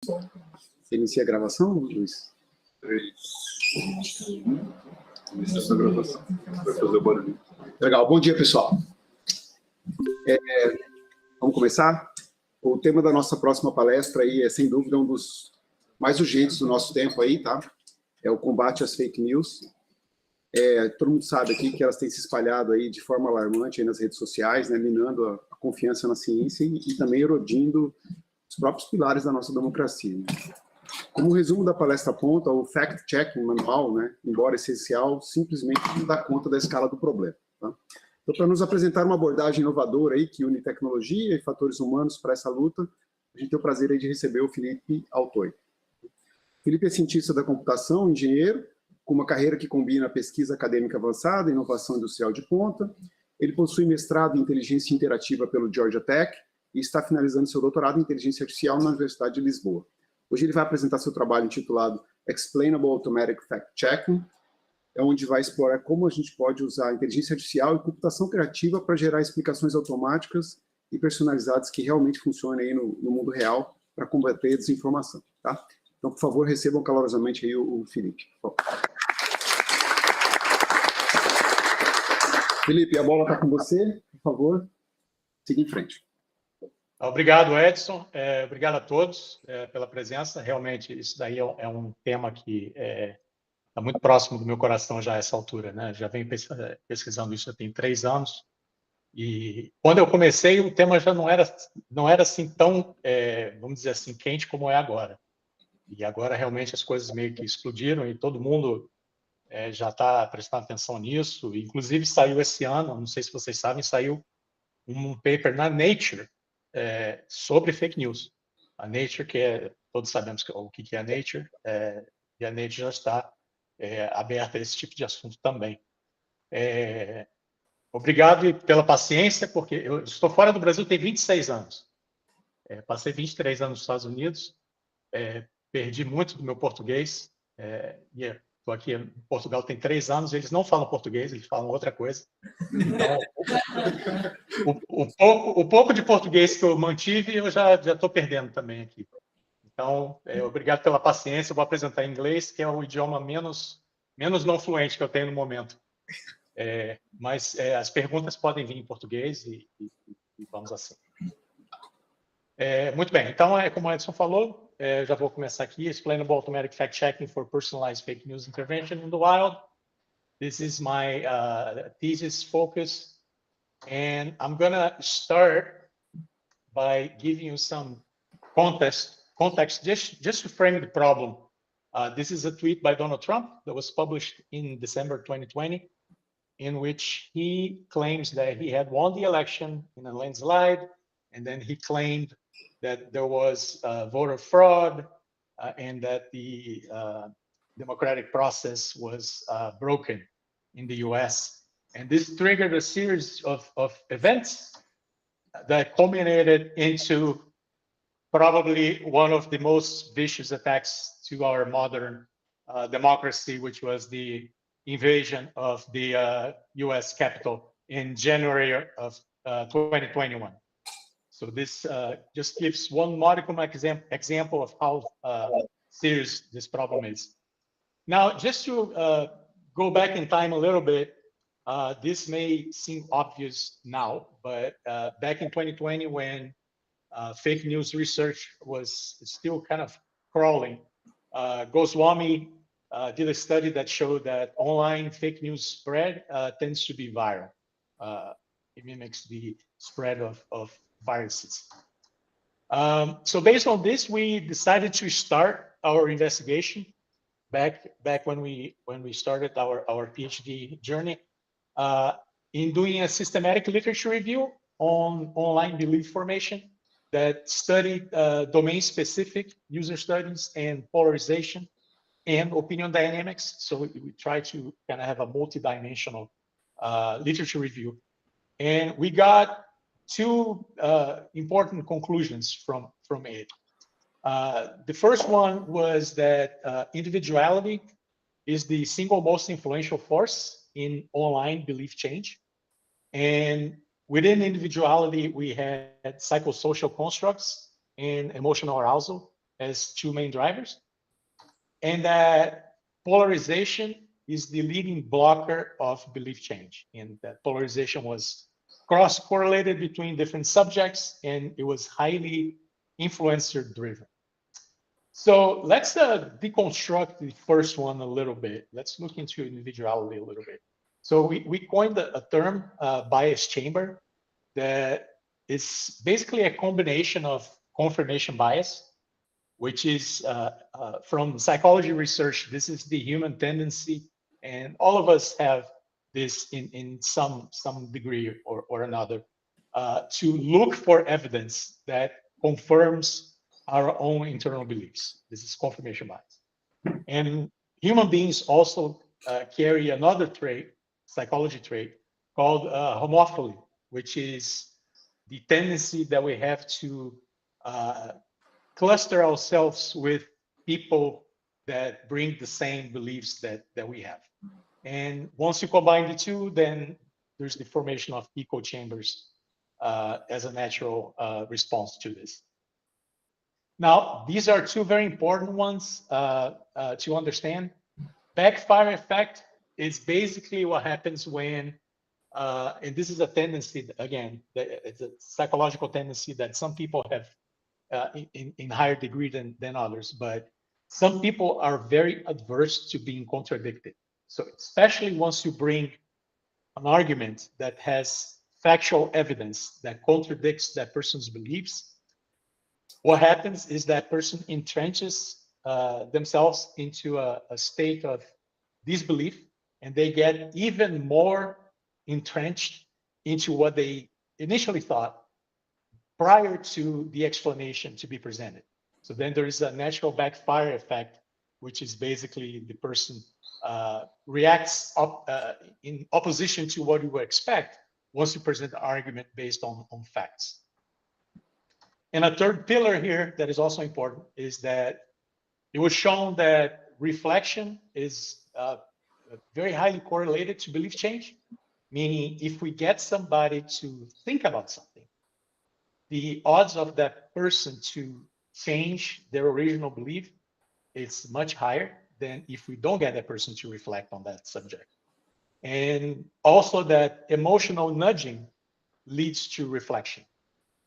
Você inicia a gravação, Luiz? 3. Inicia essa gravação. Vai fazer o barulho. Legal. Bom dia, pessoal. Vamos começar? O tema da nossa próxima palestra aí é, sem dúvida, um dos mais urgentes do nosso tempo aí, tá? É o combate às fake news. Todo mundo sabe aqui que elas têm se espalhado aí de forma alarmante aí nas redes sociais, né, minando a confiança na ciência e também erodindo os próprios pilares da nossa democracia. Né? Como o resumo da palestra aponta, o fact-checking manual, né, embora essencial, simplesmente não dá conta da escala do problema. Tá? Então, para nos apresentar uma abordagem inovadora aí, que une tecnologia e fatores humanos para essa luta, a gente tem o prazer aí de receber o Felipe Altoy. Felipe é cientista da computação, engenheiro, com uma carreira que combina pesquisa acadêmica avançada e inovação industrial de ponta. Ele possui mestrado em inteligência interativa pelo Georgia Tech e está finalizando seu doutorado em inteligência artificial na Universidade de Lisboa. Hoje ele vai apresentar seu trabalho intitulado Explainable Automatic Fact-Checking, onde vai explorar como a gente pode usar a inteligência artificial e computação criativa para gerar explicações automáticas e personalizadas que realmente funcionem aí no mundo real para combater a desinformação. Tá? Então, por favor, recebam calorosamente aí o Felipe. Felipe, a bola está com você, por favor, siga em frente. Obrigado, Edson. Obrigado a todos pela presença. Realmente, isso daí é um tema que está muito próximo do meu coração já a essa altura, né? Já venho pesquisando isso já tem 3 anos. E quando eu comecei, o tema já não era assim tão, vamos dizer assim, quente como é agora. E agora, realmente, as coisas meio que explodiram e todo mundo já está prestando atenção nisso. Inclusive, saiu esse ano, não sei se vocês sabem, saiu um paper na Nature sobre fake news. A Nature, todos sabemos o que é a Nature, e a Nature já está aberta a esse tipo de assunto também. Obrigado pela paciência, porque eu estou fora do Brasil tem 26 anos. Passei 23 anos nos Estados Unidos, perdi muito do meu português, e estou aqui em Portugal tem 3 anos, eles não falam português, eles falam outra coisa. Então, o pouco de português que eu mantive, eu já estou perdendo também aqui. Então, obrigado pela paciência, eu vou apresentar em inglês, que é o idioma menos não fluente que eu tenho no momento. Mas as perguntas podem vir em português e vamos assim. Muito bem, então, como o Edson falou, já vou começar aqui. Explainable Automatic Fact-Checking for Personalized Fake News Intervention in the Wild. This is my thesis focus, and I'm going to start by giving you some context just to frame the problem. This is a tweet by Donald Trump that was published in December 2020, in which he claims that he had won the election in a landslide, and then he claimed that there was voter fraud and that the democratic process was broken in the US. And this triggered a series of events that culminated into probably one of the most vicious attacks to our modern democracy, which was the invasion of the US Capitol in January of 2021. So this just gives one modicum example of how serious this problem is. Now, just to go back in time a little bit, this may seem obvious now, but back in 2020, when fake news research was still kind of crawling, Goswami did a study that showed that online fake news spread tends to be viral. It mimics the spread of viruses. So based on this, we decided to start our investigation back when we started our PhD journey in doing a systematic literature review on online belief formation that studied domain-specific user studies and polarization and opinion dynamics. So we try to kind of have a multi-dimensional literature review. And we got 2 important conclusions from it. The first one was that individuality is the single most influential force in online belief change. And within individuality, we had psychosocial constructs and emotional arousal. as two main drivers, and that polarization is the leading blocker of belief change. And that polarization was cross-correlated between different subjects, and it was highly influencer-driven. So let's deconstruct the first one a little bit. Let's look into individuality a little bit. So we coined a term, bias chamber, that is basically a combination of confirmation bias, which is from psychology research. This is the human tendency, and all of us have this in some degree or another, to look for evidence that confirms our own internal beliefs. This is confirmation bias. And human beings also carry another trait, psychology trait, called homophily, which is the tendency that we have to cluster ourselves with people that bring the same beliefs that we have. And once you combine the two, then there's the formation of echo chambers as a natural response to this. Now, these are two very important ones to understand. Backfire effect is basically what happens when, and this is a tendency, again, it's a psychological tendency that some people have in higher degree than others, but some people are very adverse to being contradicted. So especially once you bring an argument that has factual evidence that contradicts that person's beliefs, what happens is that person entrenches themselves into a state of disbelief, and they get even more entrenched into what they initially thought prior to the explanation to be presented. So then there is a natural backfire effect, which is basically the person reacts in opposition to what you would expect once you present the argument based on facts. And a third pillar here that is also important is that it was shown that reflection is very highly correlated to belief change, meaning if we get somebody to think about something, the odds of that person to change their original belief is much higher than if we don't get that person to reflect on that subject. And also that emotional nudging leads to reflection.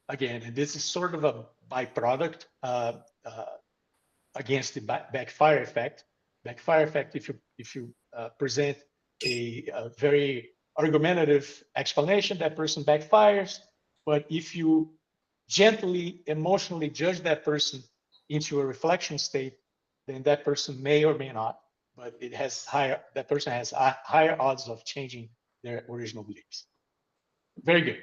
Again, and this is sort of a byproduct against the backfire effect. Backfire effect, if you present a very argumentative explanation, that person backfires. But if you gently, emotionally judge that person into a reflection state, then that person may or may not, but that person has higher odds of changing their original beliefs. Very good.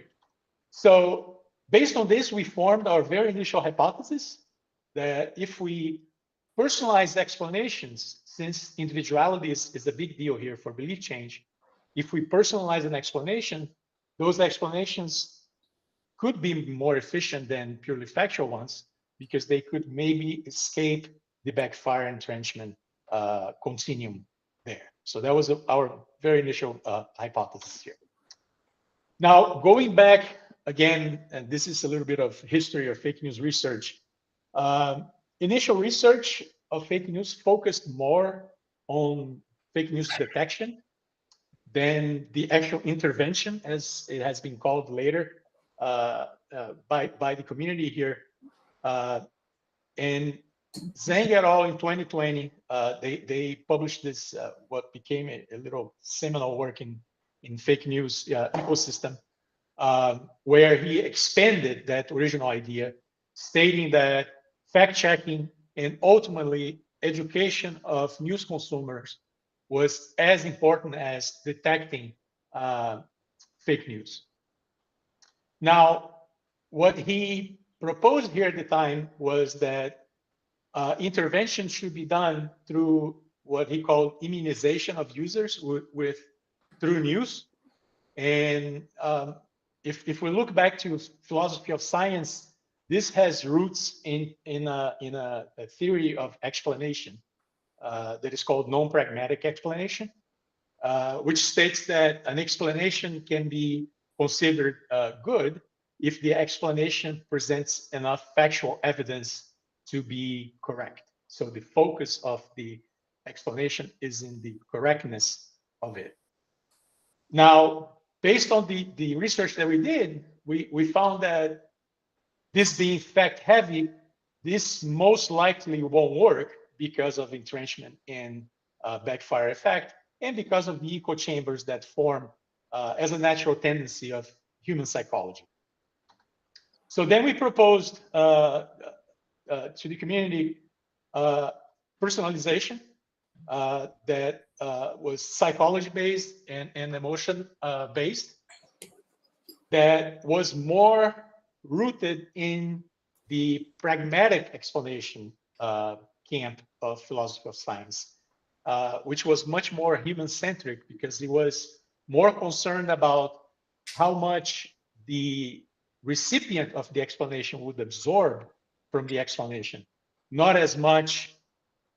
So based on this, we formed our very initial hypothesis that if we personalize explanations, since individuality is a big deal here for belief change, if we personalize an explanation, those explanations could be more efficient than purely factual ones because they could maybe escape the backfire entrenchment continuum there. So that was our very initial hypothesis here. Now, going back again, and this is a little bit of history of fake news research. Initial research of fake news focused more on fake news detection than the actual intervention, as it has been called later by the community here. And Zhang et al. In 2020, they published this, what became a little seminal work in fake news ecosystem, where he expanded that original idea, stating that fact-checking and ultimately education of news consumers was as important as detecting fake news. Now, what he proposed here at the time was that intervention should be done through what he called immunization of users through news. And if we look back to philosophy of science, this has roots in a theory of explanation that is called non-pragmatic explanation, which states that an explanation can be considered good if the explanation presents enough factual evidence to be correct. So the focus of the explanation is in the correctness of it. Now, based on the research that we did, we found that this being fact heavy, this most likely won't work because of entrenchment and backfire effect, and because of the echo chambers that form as a natural tendency of human psychology. So then we proposed to the community personalization that was psychology-based and emotion-based, that was more rooted in the pragmatic explanation camp of philosophy of science, which was much more human-centric because it was more concerned about how much the recipient of the explanation would absorb from the explanation, not as much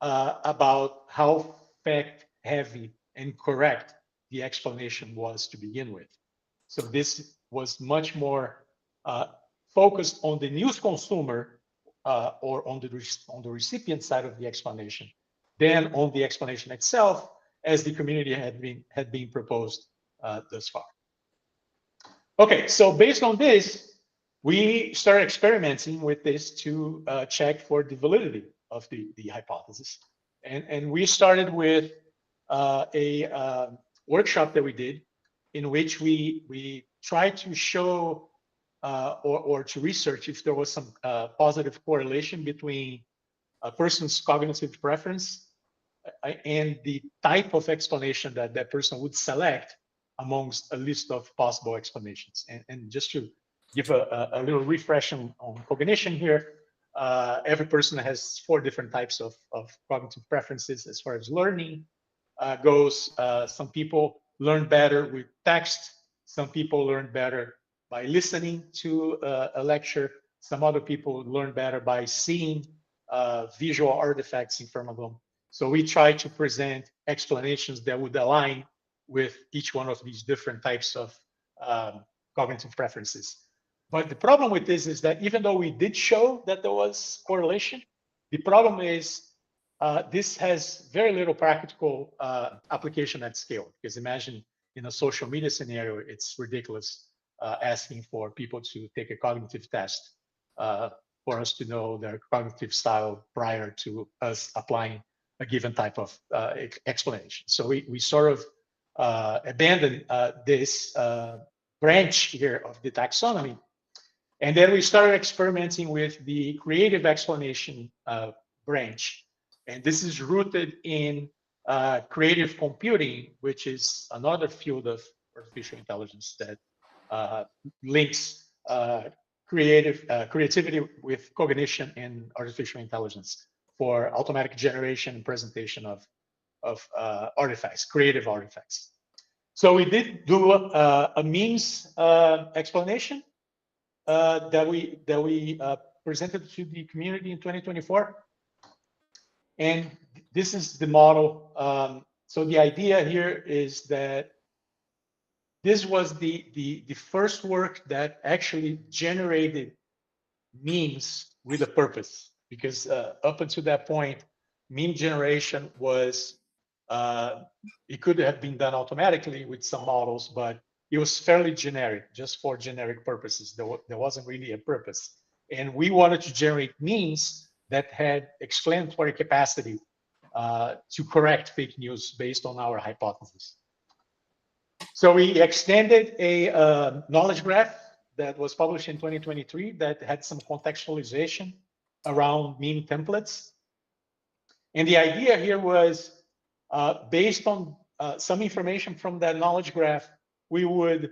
about how fact-heavy and correct the explanation was to begin with. So this was much more focused on the news consumer or on the recipient side of the explanation than on the explanation itself, as the community had been proposed thus far. Okay, so based on this, we started experimenting with this to check for the validity of the hypothesis. And we started with a workshop that we did in which we tried to show or to research if there was some positive correlation between a person's cognitive preference and the type of explanation that that person would select amongst a list of possible explanations. And just to give a little refresh on cognition here, every person has 4 different types of cognitive preferences as far as learning goes. Some people learn better with text. Some people learn better by listening to a lecture. Some other people learn better by seeing visual artifacts in front of them. So we try to present explanations that would align with each one of these different types of cognitive preferences. But the problem with this is that even though we did show that there was correlation, the problem is this has very little practical application at scale. Because imagine in a social media scenario, it's ridiculous asking for people to take a cognitive test for us to know their cognitive style prior to us applying a given type of explanation. So we sort of abandoned this branch here of the taxonomy. And then we started experimenting with the creative explanation branch. And this is rooted in creative computing, which is another field of artificial intelligence that links creativity with cognition and artificial intelligence for automatic generation and presentation of artifacts, creative artifacts. So we did do a memes explanation that we presented to the community in 2024. And this is the model. So the idea here is that this was the first work that actually generated memes with a purpose, because up until that point, meme generation was, it could have been done automatically with some models, but it was fairly generic, just for generic purposes. There wasn't really a purpose. And we wanted to generate memes that had explanatory capacity to correct fake news based on our hypothesis. So we extended a knowledge graph that was published in 2023 that had some contextualization around meme templates. And the idea here was, based on some information from that knowledge graph, we would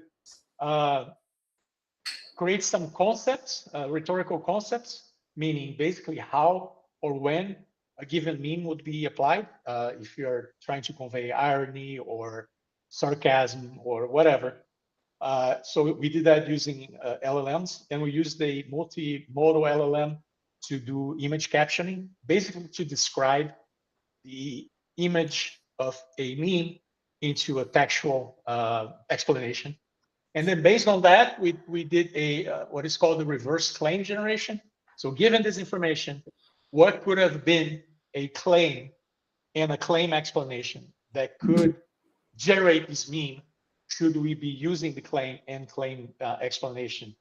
create some concepts, rhetorical concepts, meaning basically how or when a given meme would be applied, if you're trying to convey irony or sarcasm or whatever. So we did that using LLMs, and we used a multimodal LLM to do image captioning, basically to describe the image of a meme into a textual explanation. And then based on that, we did a what is called the reverse claim generation. So given this information, what could have been a claim and a claim explanation that could generate this meme should we be using the claim and claim explanation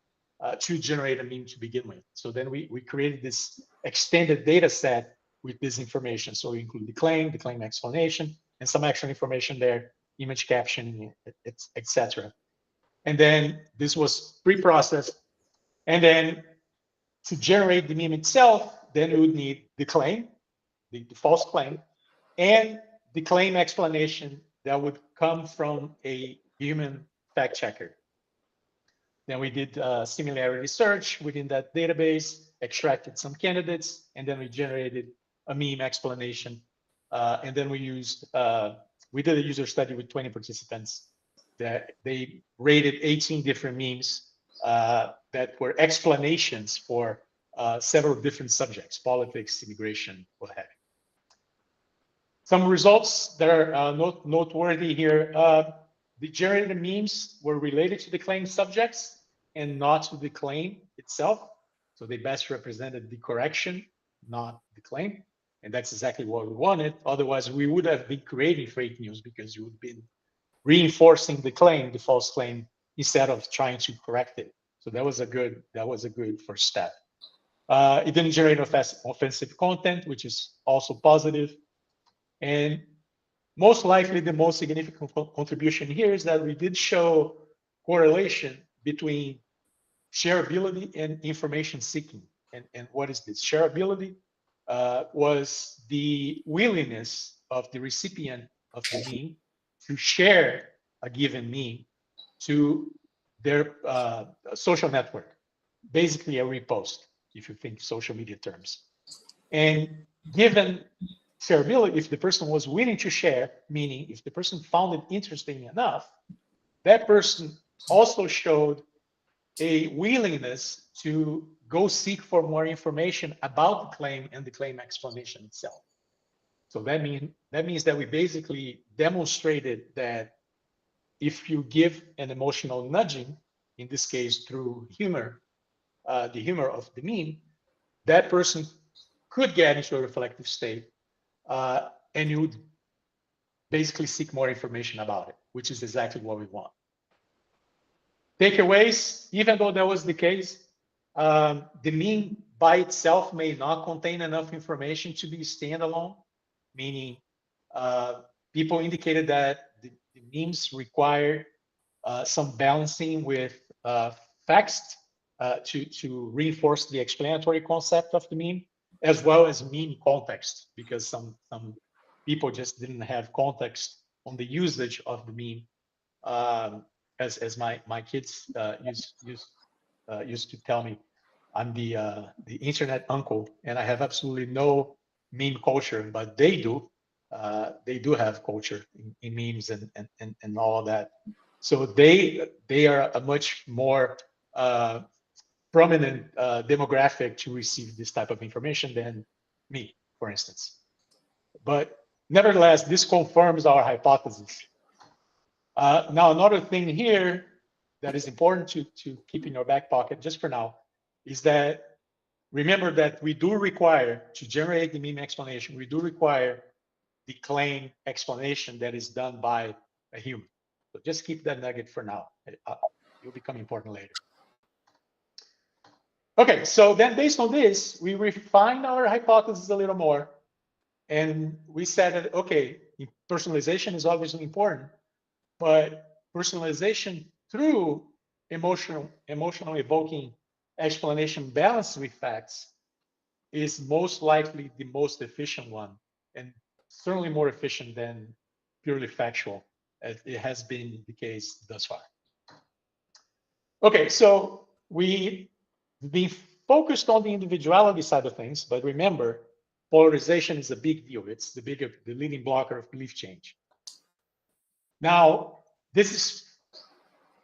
to generate a meme to begin with. So then we created this extended data set with this information. So we include the claim explanation, and some extra information there, image captioning, etc. And then this was pre-processed. And then to generate the meme itself, then we would need the claim, the false claim, and the claim explanation that would come from a human fact checker. Then we did similarity search within that database, extracted some candidates, and then we generated a meme explanation. And then we did a user study with 20 participants that they rated 18 different memes that were explanations for several different subjects, politics, immigration, what have you. Some results that are noteworthy here. The generated memes were related to the claim subjects and not to the claim itself. So they best represented the correction, not the claim. And that's exactly what we wanted. Otherwise, we would have been creating fake news because you would have been reinforcing the claim, the false claim, instead of trying to correct it. So that was a good first step. It didn't generate offensive content, which is also positive. And most likely the most significant contribution here is that we did show correlation between shareability and information seeking. And what is this? Shareability was the willingness of the recipient of the meme to share a given meme to their social network, basically a repost, if you think social media terms. And given shareability, if the person was willing to share, meaning if the person found it interesting enough, that person also showed a willingness to go seek for more information about the claim and the claim explanation itself. So that means that we basically demonstrated that if you give an emotional nudging, in this case through humor, the humor of the meme, that person could get into a reflective state, and you would basically seek more information about it, which is exactly what we want. Takeaways, even though that was the case, the meme by itself may not contain enough information to be standalone, meaning people indicated that the memes require some balancing with facts to reinforce the explanatory concept of the meme, as well as meme context, because some people just didn't have context on the usage of the meme. As my kids used to tell me, I'm the internet uncle, and I have absolutely no meme culture, but they do. They do have culture in memes and all of that. So they are a much more prominent demographic to receive this type of information than me, for instance. But nevertheless, this confirms our hypothesis. Now, another thing here that is important to keep in your back pocket just for now is that remember that we do require to generate the meme explanation, we do require the claim explanation that is done by a human. So just keep that nugget for now. It'll become important later. Okay, so then based on this, we refined our hypothesis a little more. And we said that, okay, personalization is obviously important, but personalization through emotional evoking explanation balanced with facts is most likely the most efficient one, and certainly more efficient than purely factual, as it has been the case thus far. Okay, so we've been focused on the individuality side of things, but remember, polarization is a big deal. It's the leading blocker of belief change. Now, this is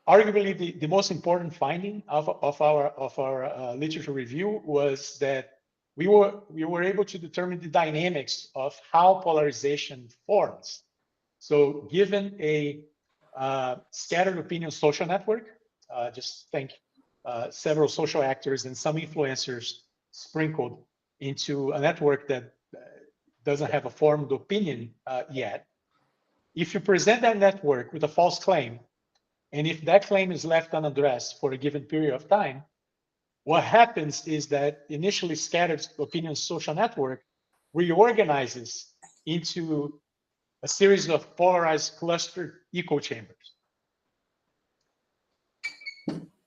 arguably the most important finding of our literature review was that we were able to determine the dynamics of how polarization forms. So given a scattered opinion social network, just think several social actors and some influencers sprinkled into a network that doesn't have a formed opinion yet, if you present that network with a false claim, and if that claim is left unaddressed for a given period of time, what happens is that initially scattered opinion social network reorganizes into a series of polarized clustered echo chambers.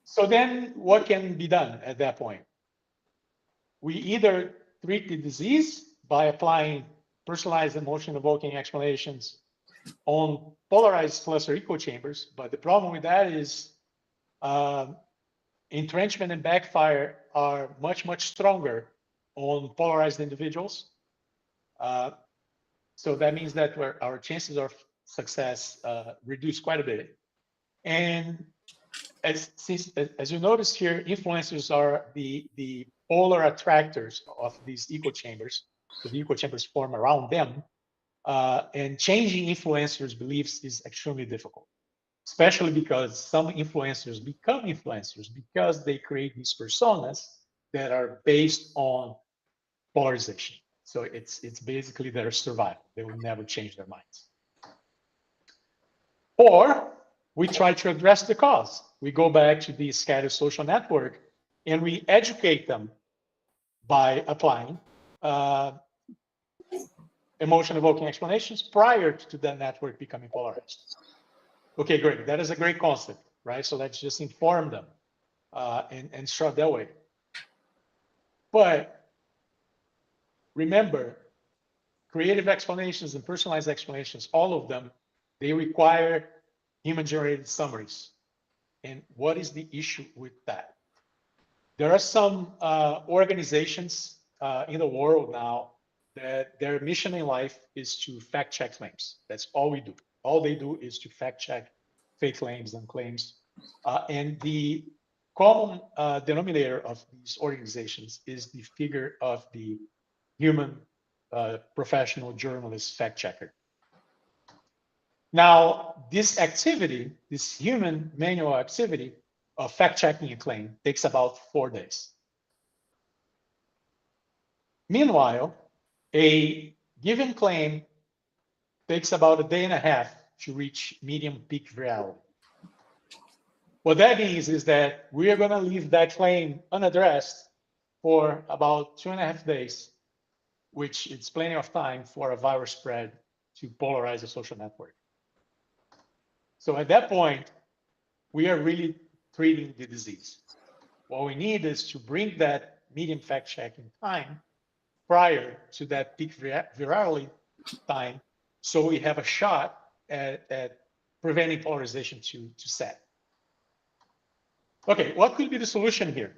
So then what can be done at that point? We either treat the disease by applying personalized emotion evoking explanations on polarized cluster echo chambers, but the problem with that is entrenchment and backfire are much, much stronger on polarized individuals. So that means that our chances of success reduce quite a bit. And as you notice here, influencers are the polar attractors of these echo chambers. So the echo chambers form around them. And changing influencers' beliefs is extremely difficult, especially because some influencers become influencers because they create these personas that are based on polarization. So it's basically their survival. They will never change their minds. Or we try to address the cause. We go back to the scattered social network and we educate them by applying emotion evoking explanations prior to the network becoming polarized. Okay, great. That is a great concept, right? So let's just inform them and start that way. But remember, creative explanations and personalized explanations, all of them, they require human-generated summaries. And what is the issue with that? There are some organizations in the world now that their mission in life is to fact-check claims. That's all we do. All they do is to fact-check fake claims and claims. And the common denominator of these organizations is the figure of the human professional journalist fact-checker. Now, this activity, this human manual activity of fact-checking a claim takes about 4 days. Meanwhile, a given claim takes about a day and a half to reach medium peak virality. What that means is that we are going to leave that claim unaddressed for about 2.5 days, which is plenty of time for a virus spread to polarize a social network. So at that point, we are really treating the disease. What we need is to bring that medium fact-checking time prior to that peak virality time, so we have a shot at preventing polarization to set. Okay, what could be the solution here?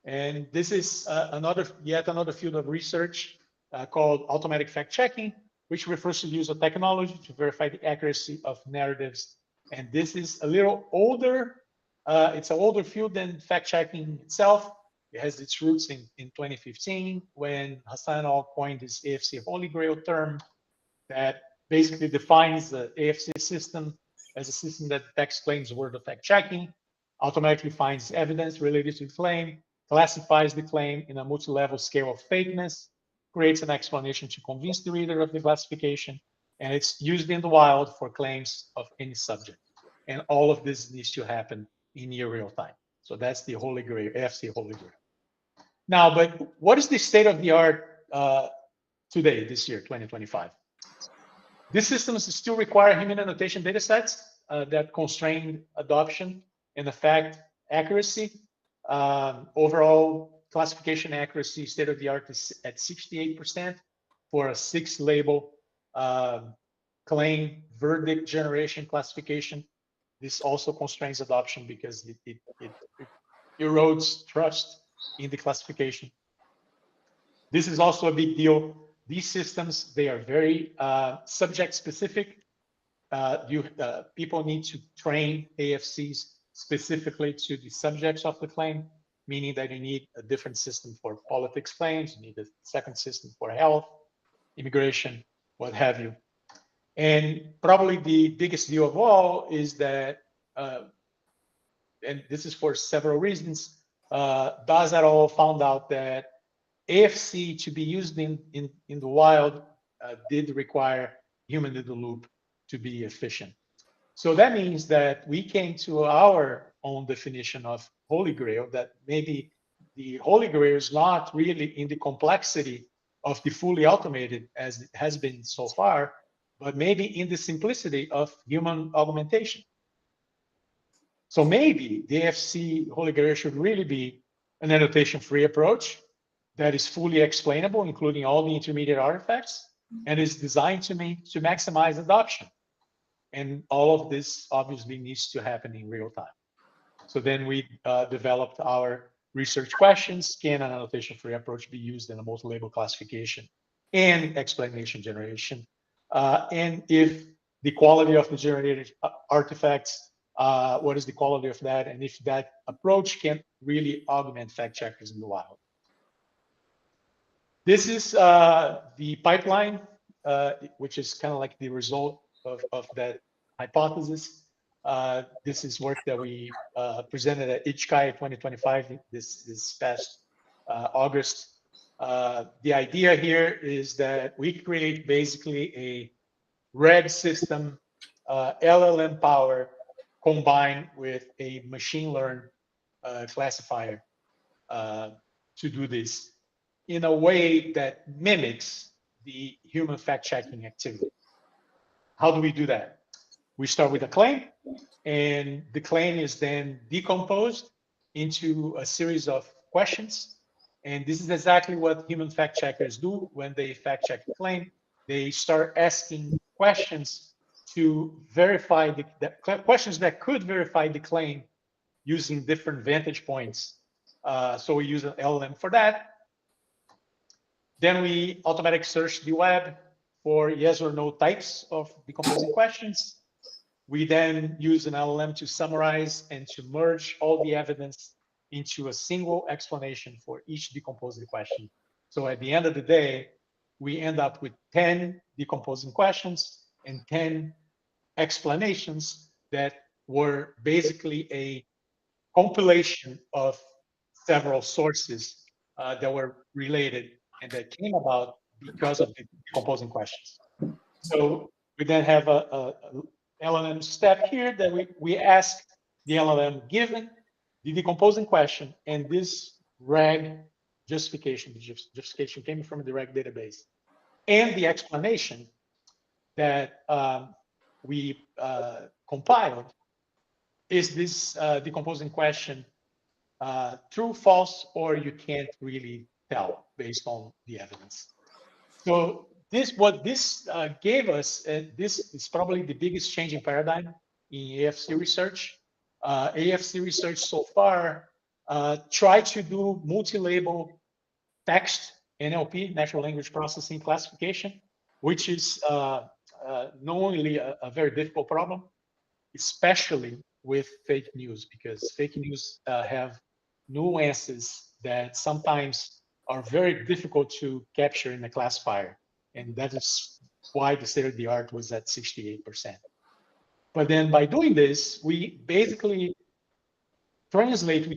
And this is yet another field of research called automatic fact-checking, which refers to the use of technology to verify the accuracy of narratives. And this is a little older. It's an older field than fact-checking itself. It has its roots in 2015 when Hassanal coined this AFC Holy Grail term that basically defines the AFC system as a system that detects claims worthy of fact-checking, automatically finds evidence related to the claim, classifies the claim in a multi-level scale of fakeness, creates an explanation to convince the reader of the classification, and it's used in the wild for claims of any subject. And all of this needs to happen in near real time. So that's the Holy Grail, AFC Holy Grail. Now, but what is the state of the art today, this year, 2025? These systems still require human annotation data sets that constrain adoption and affect accuracy. Overall classification accuracy, state of the art is at 68% for a 6-label claim verdict generation classification. This also constrains adoption because it erodes trust in the classification. This is also a big deal. These systems, they are very subject specific. People need to train AFCs specifically to the subjects of the claim, meaning that you need a different system for politics claims, you need a second system for health, immigration, what have you. And probably the biggest deal of all is that, and this is for several reasons, Daz et al. Found out that AFC to be used in the wild did require human in the loop to be efficient. So that means that we came to our own definition of Holy Grail, that maybe the Holy Grail is not really in the complexity of the fully automated as it has been so far, but maybe in the simplicity of human augmentation. So maybe the AFC Holy Grail should really be an annotation-free approach that is fully explainable, including all the intermediate artifacts, and is designed to maximize adoption. And all of this obviously needs to happen in real time. So then we developed our research questions. Can an annotation-free approach be used in a multi-label classification and explanation generation? And if the quality of the generated artifacts, what is the quality of that? And if that approach can really augment fact checkers in the wild. This is the pipeline, which is kind of like the result of that hypothesis. This is work that we presented at ICHCAI 2025 this past August. The idea here is that we create basically a RAG system, LLM power, combined with a machine learned classifier to do this in a way that mimics the human fact-checking activity. How do we do that? We start with a claim, and the claim is then decomposed into a series of questions. And this is exactly what human fact-checkers do when they fact-check a claim. They start asking questions to verify the questions that could verify the claim using different vantage points. So we use an LLM for that. Then we automatically search the web for yes or no types of decomposing questions. We then use an LLM to summarize and to merge all the evidence into a single explanation for each decomposing question. So at the end of the day, we end up with 10 decomposing questions and 10 explanations that were basically a compilation of several sources that were related and that came about because of the decomposing questions. So we then have a LLM step here that we ask the LLM, given the decomposing question and this RAG justification, the justification came from the RAG database, and the explanation that we compiled, is this decomposing question true, false, or you can't really tell based on the evidence. So what this gave us, this is probably the biggest change in paradigm in AFC research. AFC research so far tried to do multi-label text NLP, natural language processing classification, which is not only a very difficult problem, especially with fake news, because fake news have nuances that sometimes are very difficult to capture in a classifier. And that is why the state of the art was at 68%. But then by doing this, we basically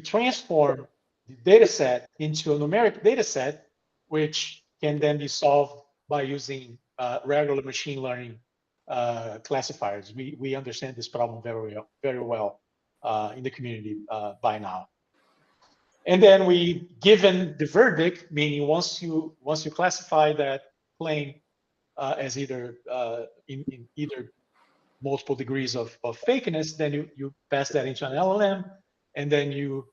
transform the data set into a numeric data set, which can then be solved by using regular machine learning classifiers. We understand this problem very well in the community by now. And then we, given the verdict, meaning once you classify that claim as either in either multiple degrees of fakeness, then you pass that into an LLM, and then you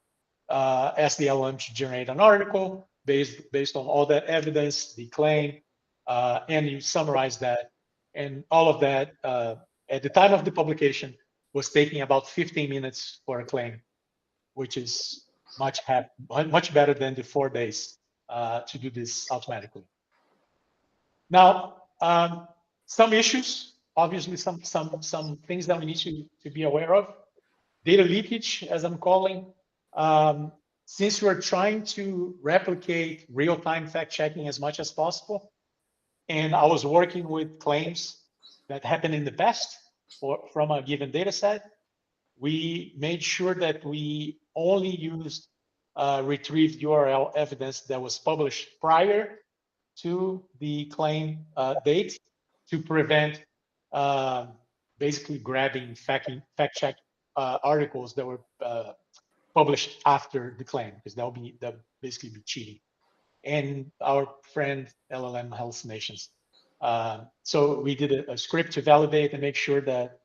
ask the LLM to generate an article based on all that evidence, the claim, and you summarize that. And all of that, at the time of the publication, was taking about 15 minutes for a claim, which is much better than the 4 days to do this automatically. Now, some issues, obviously some things that we need to be aware of. Data leakage, as I'm calling. Since we're trying to replicate real-time fact-checking as much as possible, and I was working with claims that happened in the past from a given data set, we made sure that we only used retrieved URL evidence that was published prior to the claim date to prevent basically grabbing fact-check articles that were published after the claim, because that would basically be cheating. And our friend LLM hallucinations. So we did a script to validate and make sure that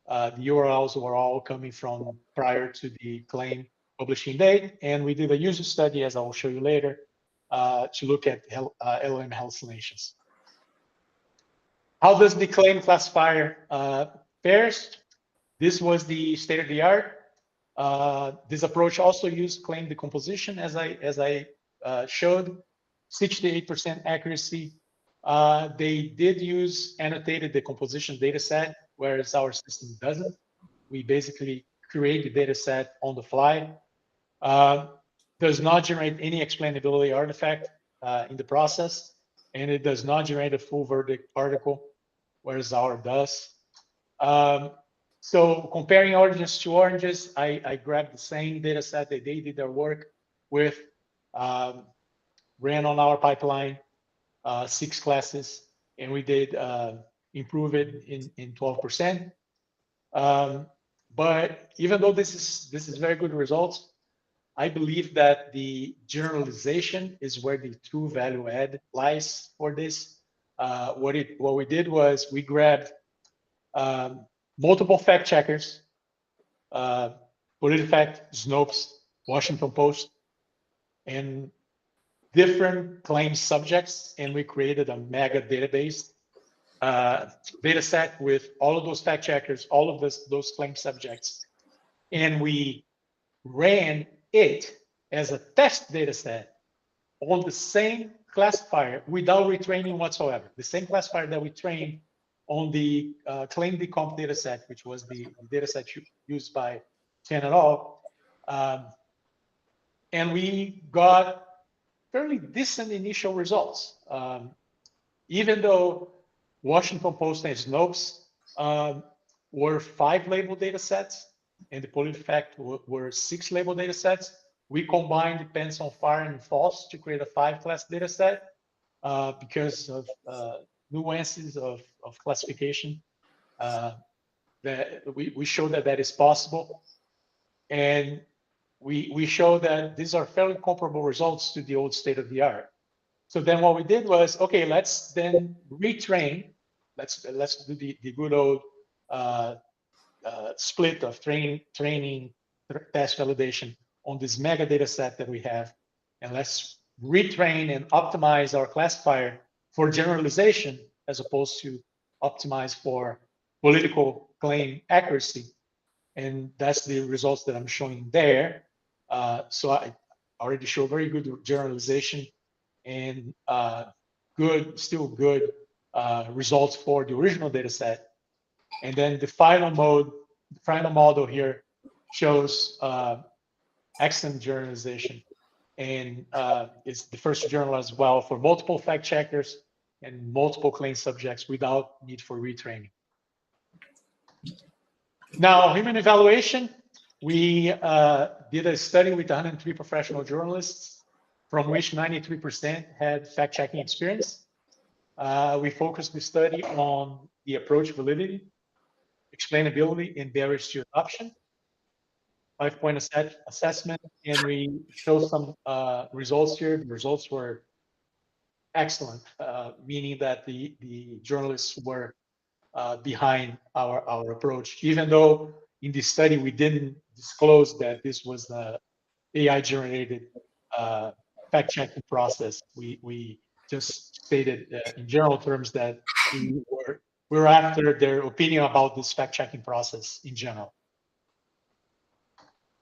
the URLs were all coming from prior to the claim publishing date. And we did a user study, as I will show you later, to look at LLM hallucinations. How does the claim classifier fares? This was the state of the art. This approach also used claim decomposition, as I showed, 68% accuracy. They did use annotated decomposition data set, whereas our system doesn't. We basically create the data set on the fly. Does not generate any explainability artifact in the process, and it does not generate a full verdict article, whereas our does. So comparing oranges to oranges, I grabbed the same data set that they did their work with, ran on our pipeline, 6 classes, and we did improve it in 12%. But even though this is very good results, I believe that the generalization is where the true value add lies for this. What we did was we grabbed multiple fact checkers, PolitiFact, Snopes, Washington Post, and different claim subjects, and we created a mega database data set with all of those fact checkers, all of those claim subjects, and we ran it as a test data set on the same classifier without retraining whatsoever. The same classifier that we trained on the claim decomp data set, which was the data set used by Chen et al. And we got fairly decent initial results. Even though Washington Post and Snopes were 5 label data sets, and the PolitiFact were 6 label data sets, we combined depends on fire and false to create a 5-class data set because of nuances of classification. That we show that is possible, and we show that these are fairly comparable results to the old state of the art. So then what we did was, okay, let's then retrain. Let's do the good old split of training, test validation on this mega data set that we have, and let's retrain and optimize our classifier for generalization as opposed to optimize for political claim accuracy. And that's the results that I'm showing there. So I already show very good generalization and still good results for the original data set. And then the final model here shows excellent generalization, and it's the first journal as well for multiple fact checkers and multiple claim subjects without need for retraining. Now, human evaluation, we did a study with 103 professional journalists, from which 93% had fact-checking experience. We focused the study on the approach validity, explainability, and barriers to adoption, 5-point assessment, and we show some results here. The results were excellent, meaning that the journalists were behind our approach, even though in this study we didn't disclose that this was the AI-generated fact-checking process. We just stated in general terms that we were after their opinion about this fact-checking process in general.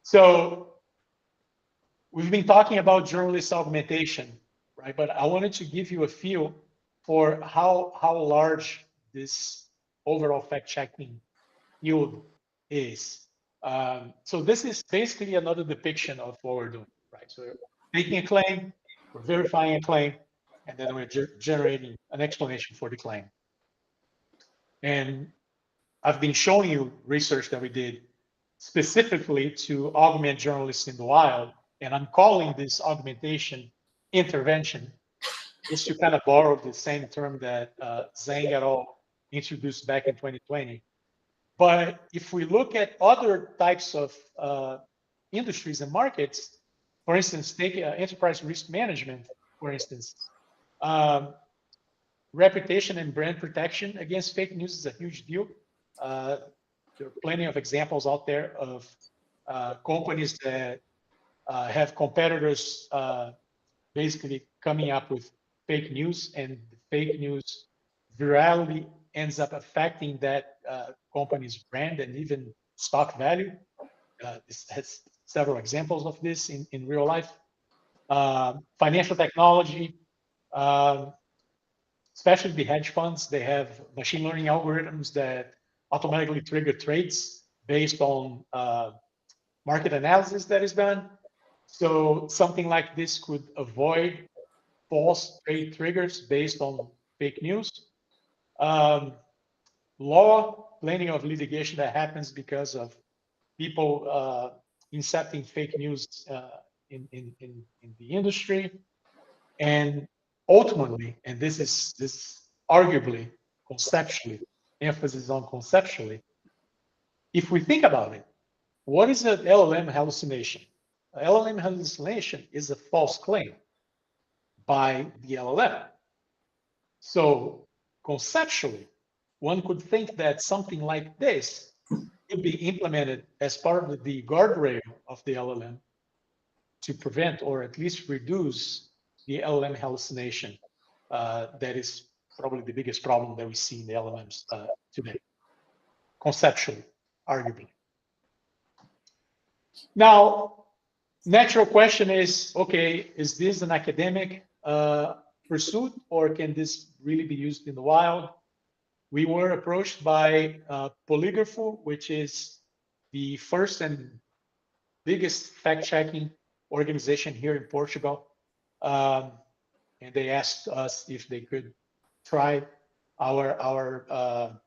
So we've been talking about journalist augmentation, right? But I wanted to give you a feel for how large this overall fact-checking field is. So this is basically another depiction of what we're doing, right? So we're making a claim, we're verifying a claim, and then we're generating an explanation for the claim. And I've been showing you research that we did specifically to augment journalists in the wild And I'm calling this augmentation intervention, just to kind of borrow the same term that Zhang et al. Introduced back in 2020. But if we look at other types of industries and markets, for instance, take enterprise risk management, for instance, reputation and brand protection against fake news is a huge deal. There are plenty of examples out there of companies that have competitors basically coming up with fake news, and the fake news virality ends up affecting that company's brand and even stock value. This has several examples of this in real life. Financial technology, especially the hedge funds, they have machine learning algorithms that automatically trigger trades based on market analysis that is done. So something like this could avoid false trade triggers based on fake news. Law, plenty of litigation that happens because of people incepting fake news in the industry. And ultimately, and this is arguably conceptually, emphasis on conceptually, if we think about it, what is an LLM hallucination? An LLM hallucination is a false claim by the LLM. So conceptually, one could think that something like this could be implemented as part of the guardrail of the LLM to prevent or at least reduce the LLM hallucination. That is probably the biggest problem that we see in the LLMs today, conceptually, arguably. Now, natural question is, okay, is this an academic pursuit, or can this really be used in the wild? We were approached by Polygrapho, which is the first and biggest fact-checking organization here in Portugal. And they asked us if they could try our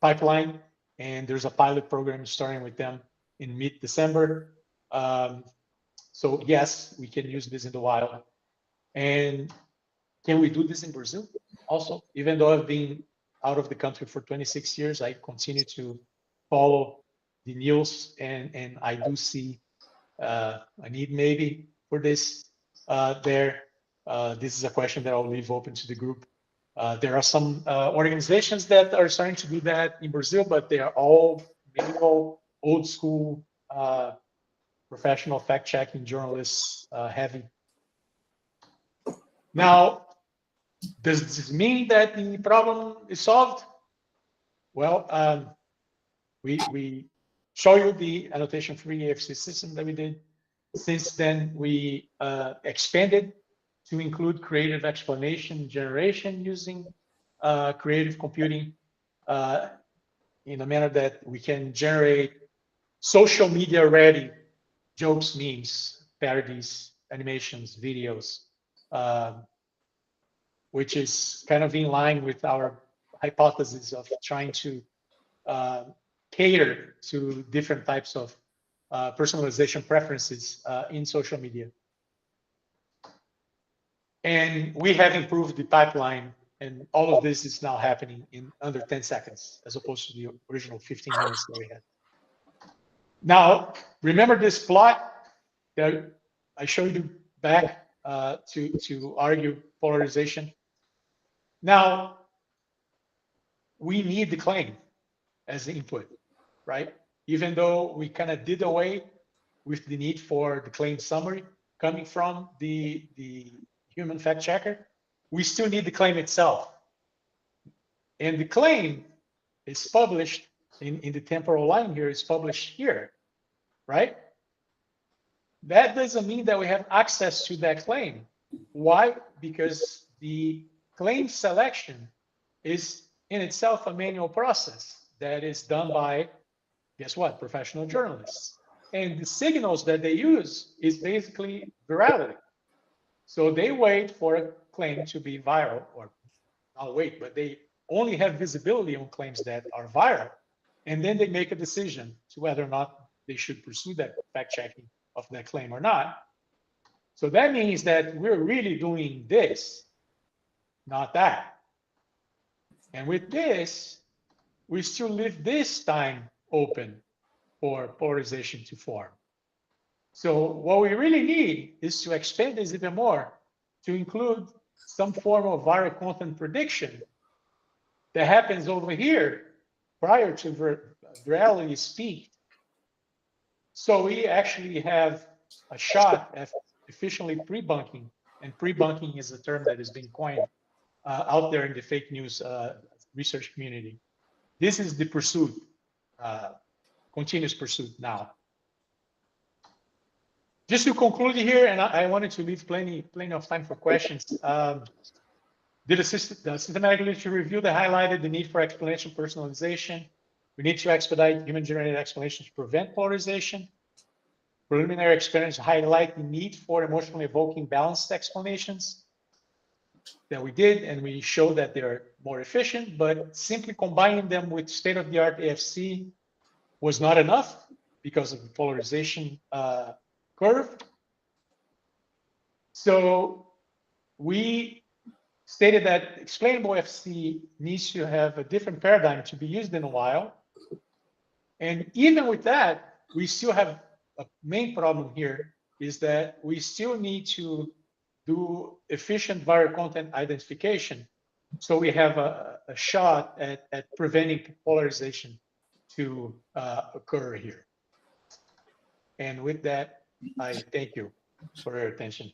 pipeline. And there's a pilot program starting with them in mid-December. So yes, we can use this in the wild. And can we do this in Brazil also? Even though I've been out of the country for 26 years, I continue to follow the news, and I do see a need maybe for this there. This is a question that I'll leave open to the group. There are some organizations that are starting to do that in Brazil, but they are all manual, old school, professional fact-checking journalists heavy. Now, does this mean that the problem is solved? Well, we show you the annotation-free AFC system that we did. Since then, we expanded to include creative explanation generation using creative computing in a manner that we can generate social media ready jokes, memes, parodies, animations, videos, which is kind of in line with our hypothesis of trying to cater to different types of personalization preferences in social media. And we have improved the pipeline, and all of this is now happening in under 10 seconds, as opposed to the original 15 minutes that we had. Now, remember this plot that I showed you back to argue polarization? Now, we need the claim as the input, right? Even though we kind of did away with the need for the claim summary coming from the human fact checker, we still need the claim itself. And the claim is published in the temporal line here, is published here, right? That doesn't mean that we have access to that claim. Why? Because the claim selection is in itself a manual process that is done by, guess what, professional journalists. And the signals that they use is basically virality. So they wait for a claim to be viral, or not wait, but they only have visibility on claims that are viral. And then they make a decision to whether or not they should pursue that fact checking of that claim or not. So that means that we're really doing this, not that. And with this, we still leave this time open for polarization to form. So what we really need is to expand this even more to include some form of viral content prediction that happens over here prior to virality peak. So we actually have a shot at efficiently pre-bunking, and pre-bunking is a term that has been coined out there in the fake news research community. This is the pursuit, continuous pursuit now. Just to conclude here, and I wanted to leave plenty of time for questions. The systematic literature review that highlighted the need for exponential personalization. We need to expedite human-generated explanations to prevent polarization. Preliminary experiments highlight the need for emotionally evoking balanced explanations that we did, and we showed that they're more efficient, but simply combining them with state-of-the-art AFC was not enough because of the polarization curve. So we stated that explainable FC needs to have a different paradigm to be used in a while. And even with that, we still have a main problem here is that we still need to do efficient viral content identification. So we have a shot at preventing polarization to occur here. And with that, I thank you for your attention.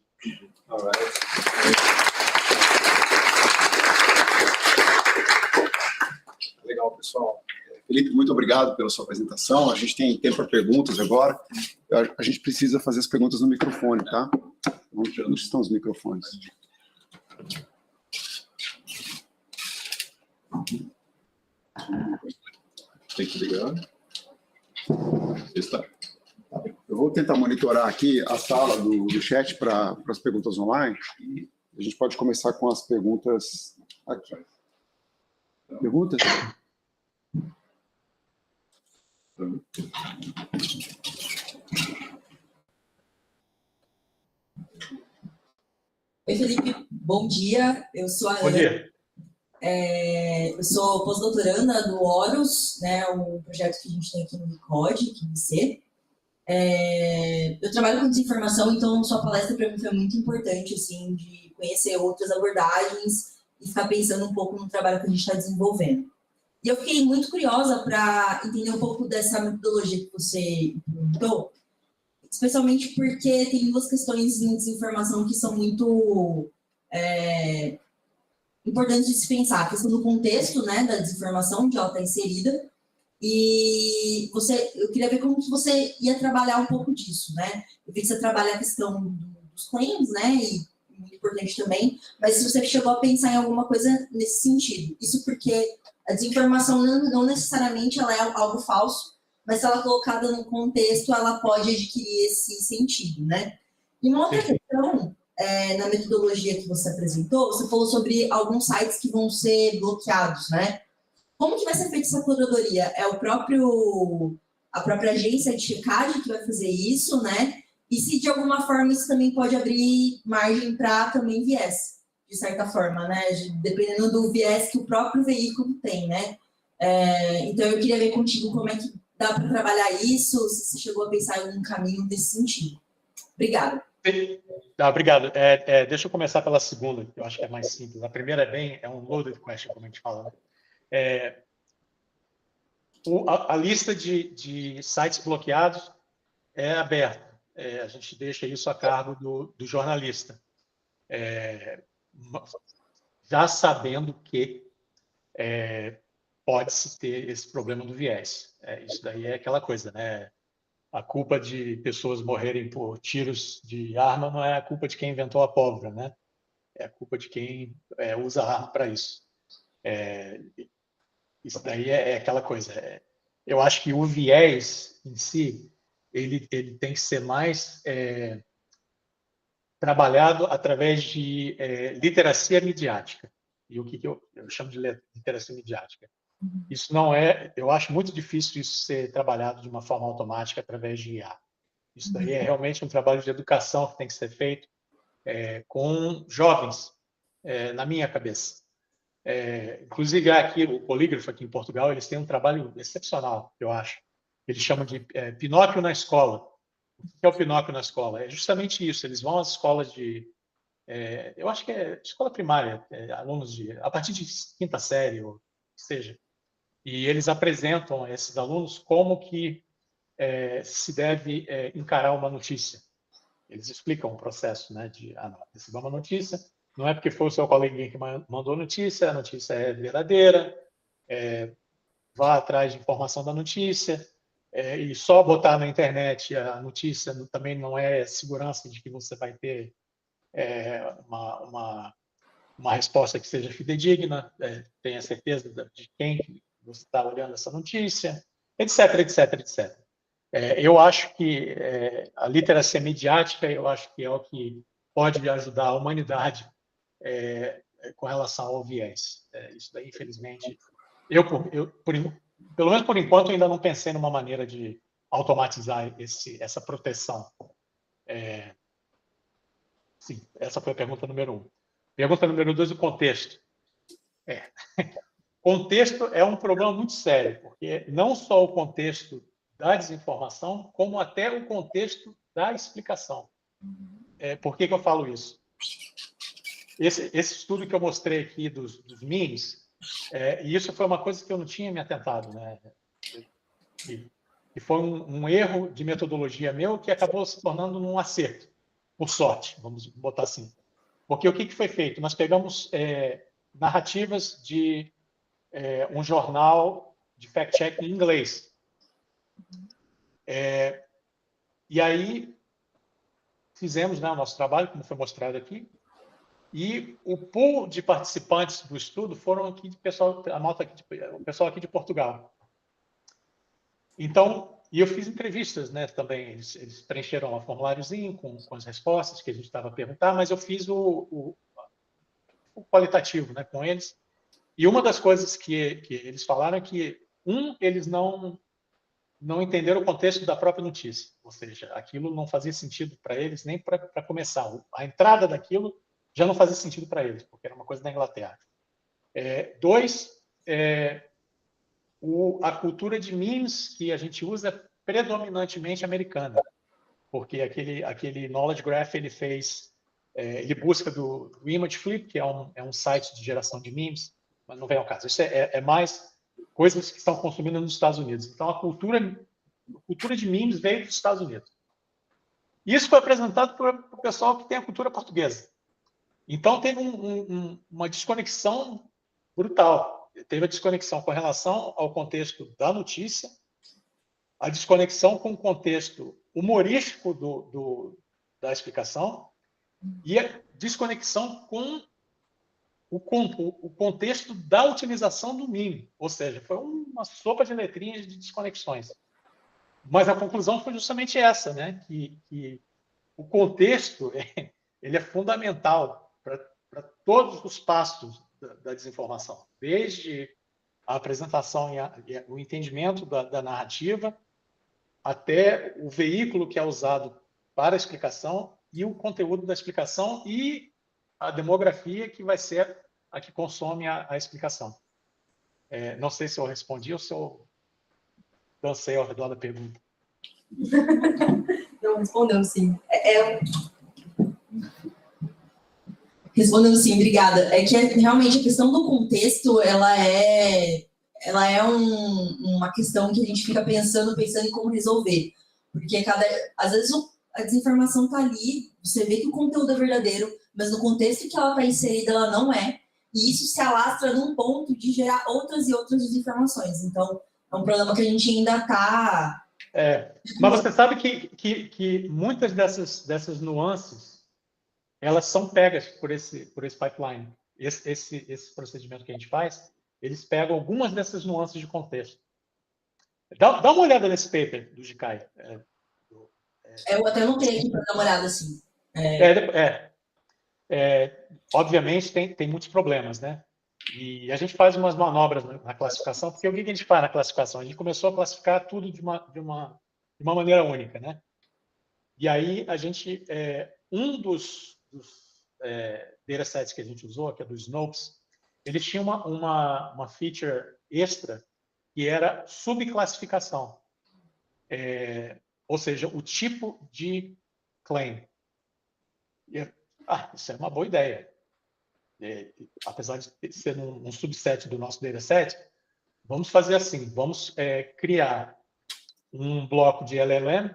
All right. Legal, pessoal. Felipe, muito obrigado pela sua apresentação. A gente tem tempo para perguntas agora. A gente precisa fazer as perguntas no microfone, tá? Onde estão os microfones? Tem que ligar. Está. Eu vou tentar monitorar aqui a sala do chat para as perguntas online. A gente pode começar com as perguntas aqui. Perguntas? Oi, Felipe. Bom dia. Eu sou a Bom Ana. dia. Eu sou pós-doutoranda do Horus, né, um projeto que a gente tem aqui no ICOD, aqui no IC. Eu trabalho com desinformação, então sua palestra para mim foi muito importante, assim, de conhecer outras abordagens e ficar pensando um pouco no trabalho que a gente está desenvolvendo. E eu fiquei muito curiosa para entender um pouco dessa metodologia que você implementou, especialmente porque tem duas questões em desinformação que são muito importantes de se pensar. A questão do contexto, né, da desinformação, onde ela está inserida, e eu queria ver como que você ia trabalhar um pouco disso, né? Eu vi que você trabalha a questão dos claims, né, e muito importante também, mas se você chegou a pensar em alguma coisa nesse sentido. Isso porque a desinformação não necessariamente ela é algo falso, mas se ela é colocada no contexto, ela pode adquirir esse sentido, né? E uma outra questão, na metodologia que você apresentou, você falou sobre alguns sites que vão ser bloqueados, né? Como que vai ser feita essa curadoria? É a própria agência de checagem que vai fazer isso, né? E se de alguma forma isso também pode abrir margem para também viés, de certa forma, né? Dependendo do viés que o próprio veículo tem, né? Então eu queria ver contigo como é que dá para trabalhar isso, se você chegou a pensar em algum caminho nesse sentido. Obrigada. Obrigado. Deixa eu começar pela segunda, que eu acho que é mais simples. A primeira é um loaded question, como a gente fala, né? A lista de sites bloqueados é aberta. A gente deixa isso a cargo do jornalista. Já sabendo que pode-se ter esse problema do viés. Isso daí é aquela coisa, né? A culpa de pessoas morrerem por tiros de arma não é a culpa de quem inventou a pólvora, né? É a culpa de quem usa a arma para isso. Isso daí é aquela coisa. Eu acho que o viés em si, ele tem que ser mais trabalhado através de literacia midiática. E o que eu chamo de literacia midiática? Isso não eu acho muito difícil isso ser trabalhado de uma forma automática através de IA. Isso daí é realmente um trabalho de educação que tem que ser feito com jovens na minha cabeça. Inclusive, aqui, o Polígrafo, aqui em Portugal, eles têm um trabalho excepcional, eu acho. Eles chamam de Pinóquio na escola. O que é o Pinóquio na escola? É justamente isso. Eles vão às escolas eu acho que é escola primária, alunos a partir de quinta série, ou que seja. E eles apresentam a esses alunos como que se deve encarar uma notícia. Eles explicam o processo, né, de receber uma notícia. Não é porque foi o seu coleguinha que mandou a notícia é verdadeira, vá atrás de informação da notícia, e só botar na internet a notícia também não é segurança de que você vai ter uma resposta que seja fidedigna, tenha certeza de quem você está olhando essa notícia, etc, etc, etc. Eu acho que a literacia mediática, eu acho que é o que pode ajudar a humanidade com relação ao viés. Isso daí, infelizmente, pelo menos por enquanto, ainda não pensei numa maneira de automatizar essa proteção. Sim, essa foi a pergunta número 1. Pergunta número 2, o contexto. Contexto é um problema muito sério, porque não só o contexto da desinformação, como até o contexto da explicação. Por que eu falo isso? Esse estudo que eu mostrei aqui dos memes, e isso foi uma coisa que eu não tinha me atentado, né? E foi um erro de metodologia meu que acabou se tornando um acerto, por sorte, vamos botar assim. Porque o que foi feito? Nós pegamos narrativas de um jornal de fact-check em inglês. E aí fizemos, né, o nosso trabalho, como foi mostrado aqui, e o pool de participantes do estudo foram aqui o pessoal aqui de Portugal. Então, e eu fiz entrevistas, né, também. Eles preencheram um formuláriozinho com as respostas que a gente estava a perguntar, mas eu fiz o qualitativo, né, com eles. E uma das coisas que eles falaram é que, eles não entenderam o contexto da própria notícia. Ou seja, aquilo não fazia sentido para eles nem para começar. A entrada daquilo já não fazia sentido para eles, porque era uma coisa da Inglaterra. 2, a cultura de memes que a gente usa é predominantemente americana, porque aquele Knowledge Graph ele busca do Image Flip, que é um site de geração de memes, mas não vem ao caso. Isso é mais coisas que estão consumidas nos Estados Unidos. Então, a cultura de memes veio dos Estados Unidos. Isso foi apresentado para o pessoal que tem a cultura portuguesa. Então, teve uma desconexão brutal. Teve a desconexão com relação ao contexto da notícia, a desconexão com o contexto humorístico da explicação e a desconexão com o contexto da utilização do meme. Ou seja, foi uma sopa de letrinhas de desconexões. Mas a conclusão foi justamente essa, né? Que o contexto ele é fundamental para todos os passos da desinformação, desde a apresentação e o entendimento da narrativa, até o veículo que é usado para a explicação e o conteúdo da explicação e a demografia que vai ser a que consome a explicação. Não sei se eu respondi ou se eu dancei ao redor da pergunta. Não, respondeu sim. Respondendo sim, obrigada. É que realmente a questão do contexto, ela é uma questão que a gente fica pensando em como resolver. Porque às vezes a desinformação está ali, você vê que o conteúdo é verdadeiro, mas no contexto que ela está inserida, ela não é. E isso se alastra num ponto de gerar outras e outras desinformações. Então, é um problema que a gente ainda está... Mas você sabe que muitas dessas nuances elas são pegas por esse pipeline. Esse procedimento que a gente faz, eles pegam algumas dessas nuances de contexto. Dá uma olhada nesse paper do Jikai. Eu até anotei aqui para dar uma olhada assim. Obviamente tem muitos problemas, né? E a gente faz umas manobras na classificação, porque o que a gente faz na classificação? A gente começou a classificar tudo de uma maneira única, né? E aí a gente, um dos datasets que a gente usou, que é do Snopes, eles tinham uma feature extra que era subclassificação. Ou seja, o tipo de claim. Isso é uma boa ideia. Apesar de ser um subset do nosso dataset, vamos fazer assim, vamos criar um bloco de LLM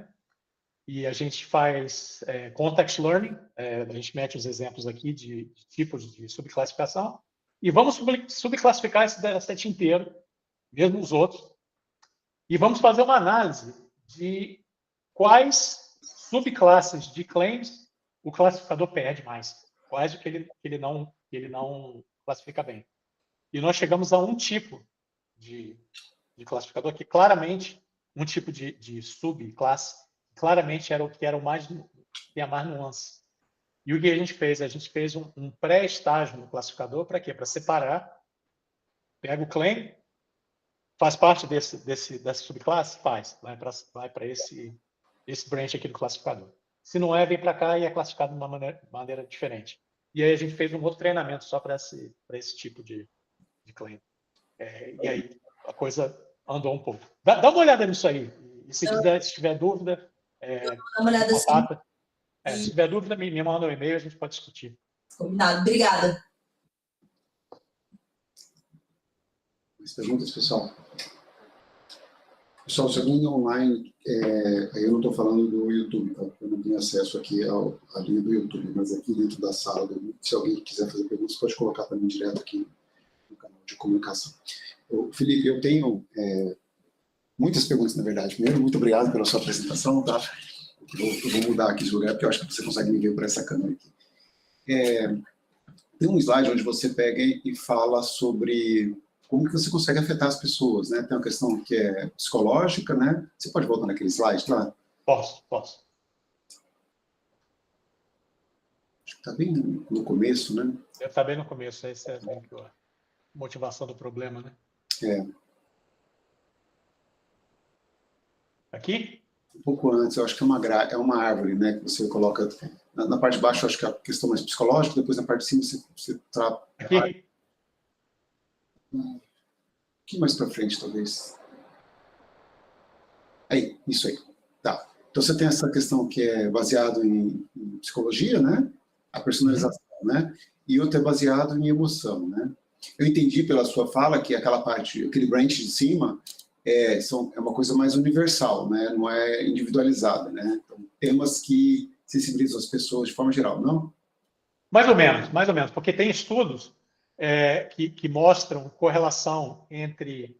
e a gente faz context learning, a gente mete os exemplos aqui de tipos de subclassificação, e vamos subclassificar esse dataset inteiro, mesmo os outros, e vamos fazer uma análise de quais subclasses de claims o classificador perde mais, quais que ele não classifica bem. E nós chegamos a um tipo de classificador que claramente, um tipo de subclasse, claramente era o que era o mais, tinha mais nuance. E o que a gente fez? A gente fez um pré-estágio no classificador, para quê? Para separar, pega o claim, faz parte dessa subclasse? Faz, vai para esse branch aqui do classificador. Se não é, vem para cá e é classificado de uma maneira diferente. E aí a gente fez um outro treinamento só para esse tipo de claim. E aí a coisa andou um pouco. Dá uma olhada nisso aí. E se tiver dúvida, dá uma olhada assim. Se tiver dúvida, me manda um e-mail, a gente pode discutir. Combinado. Obrigada. Mais perguntas, pessoal? Pessoal, se alguém online, aí eu não estou falando do YouTube, tá? Eu não tenho acesso aqui à linha do YouTube, mas aqui dentro da sala, se alguém quiser fazer perguntas, pode colocar também direto aqui no canal de comunicação. Felipe, eu tenho muitas perguntas, na verdade. Primeiro, muito obrigado pela sua apresentação, tá? Eu vou mudar aqui de lugar, porque eu acho que você consegue me ver por essa câmera aqui. Tem um slide onde você pega e fala sobre como que você consegue afetar as pessoas, né? Tem uma questão que é psicológica, né? Você pode voltar naquele slide, tá? Posso. Acho que está bem no começo, né? Está bem no começo, essa é a motivação do problema, né? Aqui? Um pouco antes, eu acho que é uma árvore, né? Que você coloca... Na parte de baixo, eu acho que é a questão mais psicológica, depois na parte de cima você trata... Aqui? Um pouquinho mais para frente, talvez. Aí, isso aí. Tá. Então, você tem essa questão que é baseado em psicologia, né? A personalização, né? E outra é baseado em emoção, né? Eu entendi pela sua fala que aquela parte, aquele branch de cima, é uma coisa mais universal, né? Não é individualizada, né? Então, temas que sensibilizam as pessoas de forma geral, não? Mais ou menos, porque tem estudos que mostram correlação entre...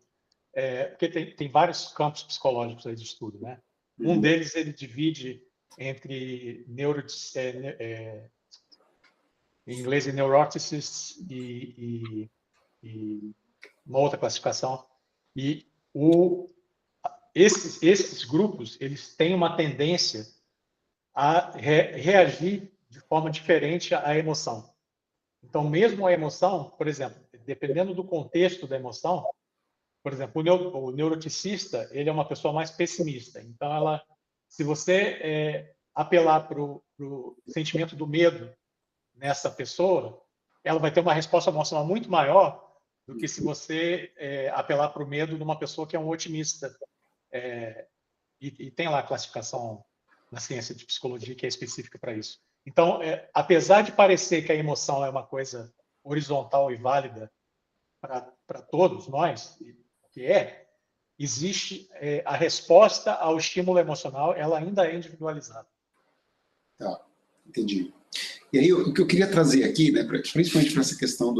porque tem vários campos psicológicos aí de estudo, né? Um deles, ele divide entre em inglês, neuroticism e uma outra classificação. E esses grupos, eles têm uma tendência a reagir de forma diferente à emoção. Então, mesmo a emoção, por exemplo, dependendo do contexto da emoção, por exemplo, o neuroticista, ele é uma pessoa mais pessimista. Então, se você apelar para o sentimento do medo nessa pessoa, ela vai ter uma resposta emocional muito maior do que se você apelar para o medo de uma pessoa que é um otimista. E tem lá a classificação na ciência de psicologia que é específica para isso. Então, apesar de parecer que a emoção é uma coisa horizontal e válida para todos nós, existe a resposta ao estímulo emocional, ela ainda é individualizada. Tá, entendi. E aí, o que eu queria trazer aqui, né, principalmente para essa questão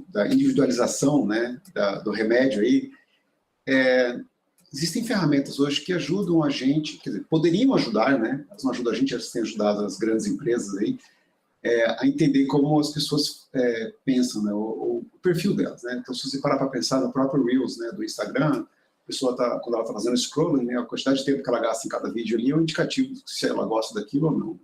da individualização, né, do remédio aí, existem ferramentas hoje que ajudam a gente, quer dizer, poderiam ajudar, né, elas não ajudam a gente, elas têm ajudado as grandes empresas aí, a entender como as pessoas pensam, né, o perfil delas, né. Então, se você parar para pensar no próprio Reels, né, do Instagram, a pessoa, quando ela está fazendo scrolling, né, a quantidade de tempo que ela gasta em cada vídeo ali é um indicativo se ela gosta daquilo ou não.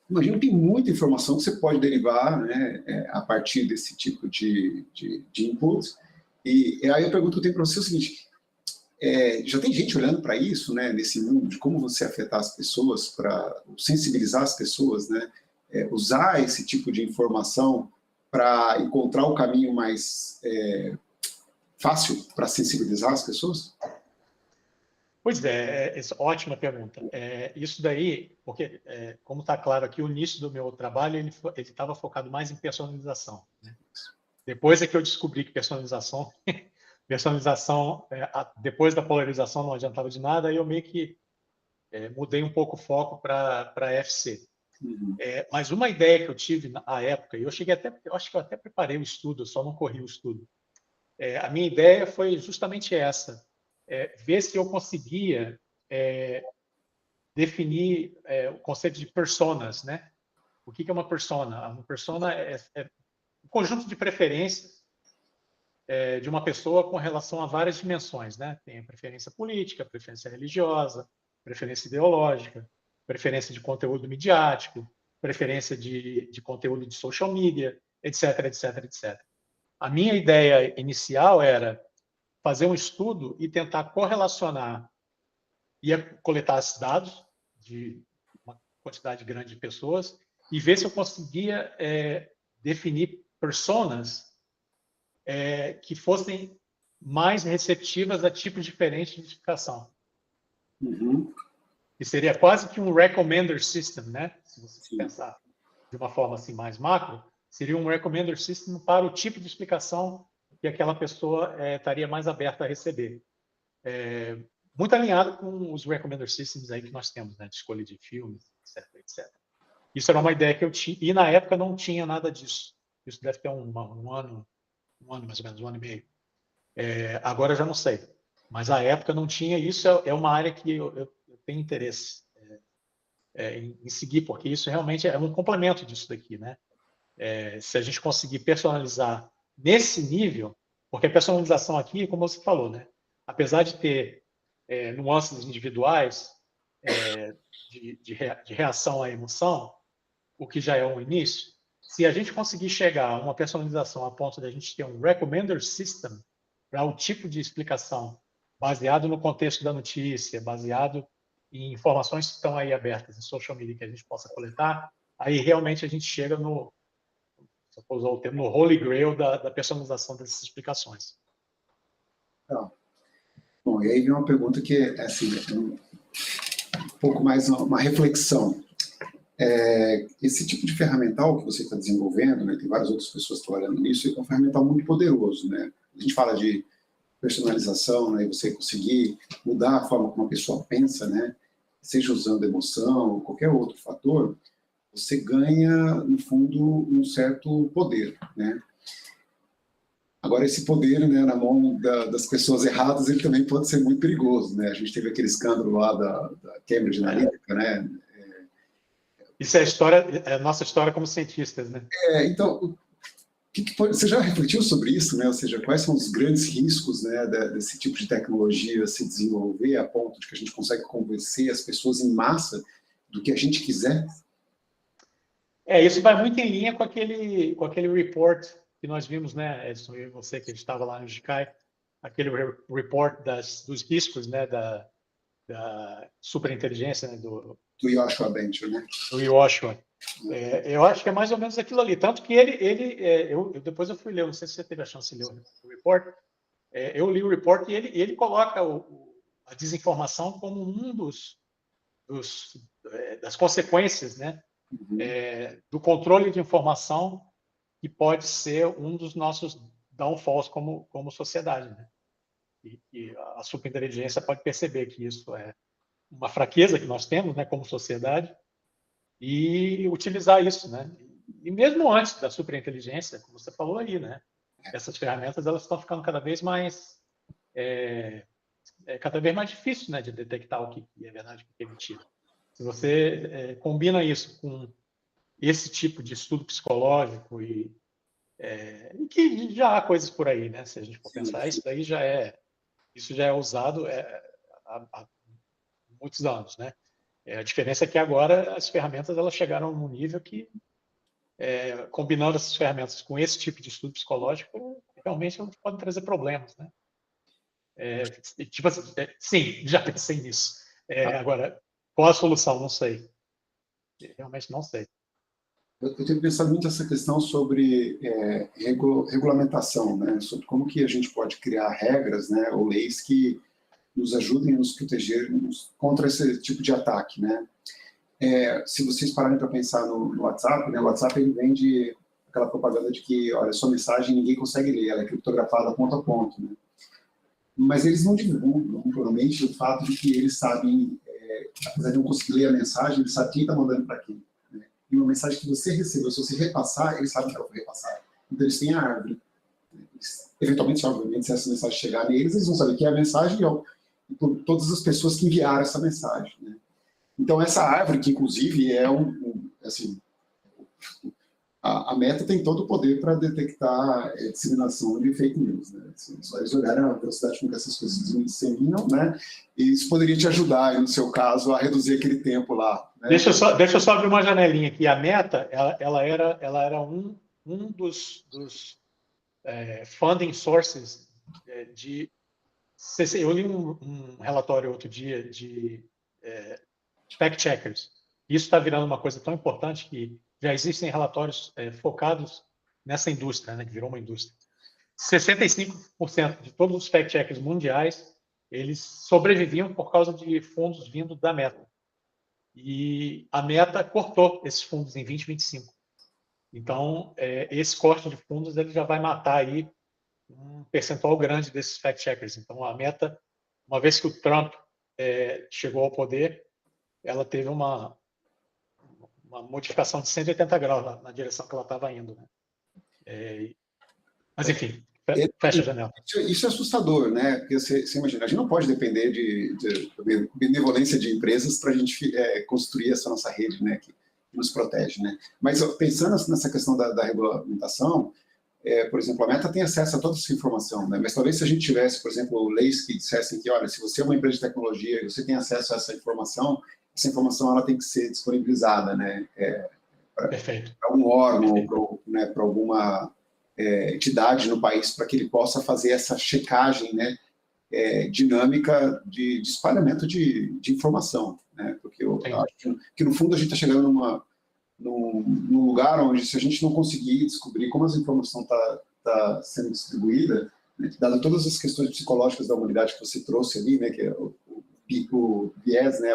Imagina, tem muita informação que você pode derivar, né, a partir desse tipo de inputs. E aí a pergunta que eu tenho para você é o seguinte, já tem gente olhando para isso, né, nesse mundo, de como você afetar as pessoas, para sensibilizar as pessoas, né, usar esse tipo de informação para encontrar o caminho mais fácil para sensibilizar as pessoas? Pois é, ótima pergunta. Isso daí, porque, como está claro aqui, o início do meu trabalho ele estava focado mais em personalização, né? Depois é que eu descobri que personalização, depois da polarização não adiantava de nada, aí eu meio que mudei um pouco o foco para FC. Uhum. Mas uma ideia que eu tive na época, e eu cheguei até, eu acho que eu até preparei o estudo, eu só não corri o estudo. A minha ideia foi justamente essa, ver se eu conseguia definir o conceito de personas, né? O que é uma persona? Uma persona é um conjunto de preferências de uma pessoa com relação a várias dimensões, né? Tem a preferência política, preferência religiosa, preferência ideológica, preferência de conteúdo midiático, preferência de conteúdo de social media, etc, etc, etc. A minha ideia inicial era fazer um estudo e tentar correlacionar, ia coletar esses dados de uma quantidade grande de pessoas e ver se eu conseguia definir personas que fossem mais receptivas a tipos diferentes de identificação. Uhum. Que seria quase que um recommender system, né? Se você Sim. pensar de uma forma assim mais macro, seria um recommender system para o tipo de explicação que aquela pessoa estaria mais aberta a receber. Muito alinhado com os recommender systems aí que nós temos, né? De escolha de filmes, etc, etc. Isso era uma ideia que eu tinha, e na época não tinha nada disso. Isso deve ter um ano mais ou menos, um ano e meio. Agora eu já não sei. Mas à época não tinha. Isso é uma área que eu tenho interesse em seguir, porque isso realmente é um complemento disso daqui, né? Se a gente conseguir personalizar nesse nível, porque a personalização aqui, como você falou, né? Apesar de ter nuances individuais de reação à emoção, o que já é um início, se a gente conseguir chegar a uma personalização a ponto de a gente ter um recommender system para o tipo de explicação baseado no contexto da notícia, baseado em informações que estão aí abertas em social media que a gente possa coletar, aí realmente a gente chega no, se eu usar o termo, no holy grail da personalização dessas explicações. Tá. Bom, e aí vem uma pergunta que é assim, um pouco mais uma reflexão. Esse tipo de ferramental que você está desenvolvendo, né, tem várias outras pessoas trabalhando nisso, é um ferramental muito poderoso, né? A gente fala de personalização, né, você conseguir mudar a forma como a pessoa pensa, né, seja usando emoção ou qualquer outro fator, você ganha, no fundo, um certo poder, né? Agora, esse poder, né, na mão das pessoas erradas, ele também pode ser muito perigoso, né? A gente teve aquele escândalo lá da Cambridge Analytica, né? Isso é a história, a nossa história como cientistas, né? Então, você já refletiu sobre isso, né? Ou seja, quais são os grandes riscos, né, desse tipo de tecnologia se desenvolver a ponto de que a gente consegue convencer as pessoas em massa do que a gente quiser? Isso vai muito em linha com aquele report que nós vimos, né, Edson, eu e você, que a gente estava lá no GICAI, aquele report dos riscos, né, da superinteligência, né, do Joshua Bengio, né? Joshua. Eu acho que é mais ou menos aquilo ali. Tanto que depois eu fui ler, não sei se você teve a chance de ler o report, eu li o report e ele coloca a desinformação como um das consequências, né, do controle de informação que pode ser um dos nossos downfalls como sociedade, né? E a superinteligência pode perceber que isso é uma fraqueza que nós temos, né, como sociedade, e utilizar isso, né? E mesmo antes da superinteligência, como você falou aí, né? Essas ferramentas elas estão ficando cada vez mais difícil, né, de detectar o que é verdade e o que é mentira. Se você combina isso com esse tipo de estudo psicológico e que já há coisas por aí, né? Se a gente for pensar, isso já é usado há muitos anos, né? A diferença é que agora as ferramentas elas chegaram num nível que, combinando essas ferramentas com esse tipo de estudo psicológico, realmente elas podem trazer problemas, né? Tipo assim, sim, já pensei nisso. Agora, qual a solução? Não sei. Realmente não sei. Eu tenho pensado muito essa questão sobre regulamentação, né? Sobre como que a gente pode criar regras, né, ou leis que nos ajudem a nos proteger contra esse tipo de ataque, né? Se vocês pararem para pensar no WhatsApp, né, o WhatsApp ele vende aquela propaganda de que, olha, sua mensagem ninguém consegue ler, ela é criptografada ponto a ponto, né? Mas eles não divulgam, provavelmente, o fato de que eles sabem, apesar de não conseguir ler a mensagem, eles sabem quem está mandando para quem. Né? E uma mensagem que você recebeu, se você repassar, eles sabem que ela foi repassada. Então, eles têm a árvore. Eventualmente, obviamente, se essa mensagem chegar neles, eles vão saber que é a mensagem e todas as pessoas que enviaram essa mensagem. Né? Então, essa árvore, que inclusive é assim, a Meta tem todo o poder para detectar a disseminação de fake news. Né? Só eles olharem a velocidade com que essas coisas se disseminam, né? E isso poderia te ajudar, no seu caso, a reduzir aquele tempo lá. Né? Deixa eu só abrir uma janelinha aqui. A Meta, ela era um dos funding sources de... Eu li um relatório outro dia de fact-checkers. Isso está virando uma coisa tão importante que já existem relatórios focados nessa indústria, né, que virou uma indústria. 65% de todos os fact-checkers mundiais, eles sobreviviam por causa de fundos vindo da Meta. E a Meta cortou esses fundos em 2025. Então, esse corte de fundos ele já vai matar aí um percentual grande desses fact-checkers. Então, a Meta, uma vez que o Trump chegou ao poder, ela teve uma modificação de 180 graus na direção que ela estava indo. Né? Mas, enfim, fecha a janela. Isso é assustador, né? Porque você imagina, a gente não pode depender de benevolência de empresas para a gente construir essa nossa rede, né, que nos protege. Né? Mas pensando nessa questão da regulamentação, por exemplo, a Meta tem acesso a toda essa informação, né? Mas talvez se a gente tivesse, por exemplo, leis que dissessem que, olha, se você é uma empresa de tecnologia e você tem acesso a essa informação ela tem que ser disponibilizada, né? Para um órgão, para alguma entidade no país, para que ele possa fazer essa checagem, né, dinâmica de espalhamento de informação. Né? Porque eu acho que, no fundo, a gente está chegando num lugar onde, se a gente não conseguir descobrir como essa informação está sendo distribuída, né, dado todas as questões psicológicas da humanidade que você trouxe ali, né, que é o viés, né,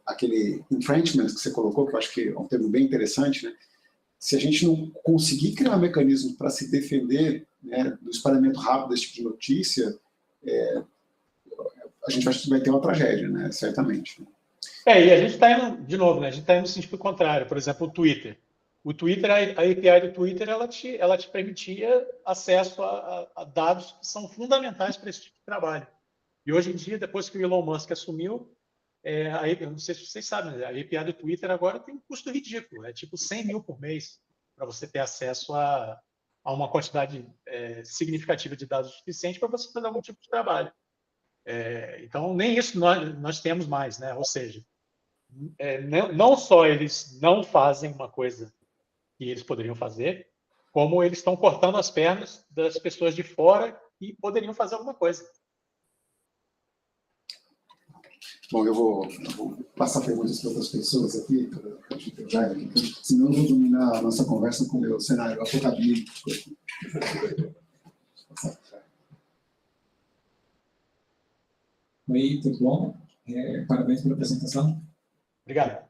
aquele entrenchment que você colocou, que eu acho que é um termo bem interessante, né, se a gente não conseguir criar mecanismos para se defender, né, do espalhamento rápido desse tipo de notícia, a gente vai ter uma tragédia, né, certamente. E a gente está indo, de novo, né? A gente está indo no sentido contrário. Por exemplo, o Twitter. A API do Twitter, ela te permitia acesso a dados que são fundamentais para esse tipo de trabalho. E hoje em dia, depois que o Elon Musk assumiu, eu não sei se vocês sabem, mas a API do Twitter agora tem um custo ridículo. É tipo 100 mil por mês para você ter acesso a uma quantidade significativa de dados suficiente para você fazer algum tipo de trabalho. Então, nem isso nós temos mais, né? Ou seja, não só eles não fazem uma coisa que eles poderiam fazer, como eles estão cortando as pernas das pessoas de fora que poderiam fazer alguma coisa. Bom, eu vou passar perguntas para outras pessoas aqui, senão eu vou dominar a nossa conversa com o meu cenário apocalíptico aqui. Oi, tudo bom? Parabéns pela apresentação. Obrigado.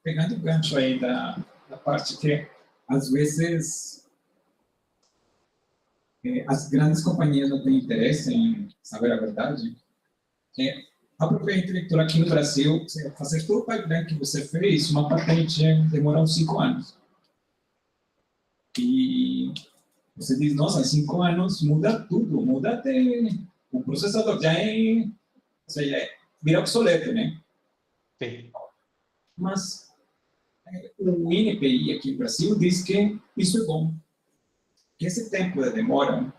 Pegando o gancho aí da parte que, às vezes, as grandes companhias não têm interesse em saber a verdade, a propriedade intelectual aqui no Brasil, fazer todo o pipeline que você fez, uma patente demora uns 5 anos. E você diz, nossa, em 5 anos muda tudo, muda até o processador, já vira obsoleto, né? Sim. Mas o INPI aqui no Brasil diz que isso é bom. Que esse tempo de demora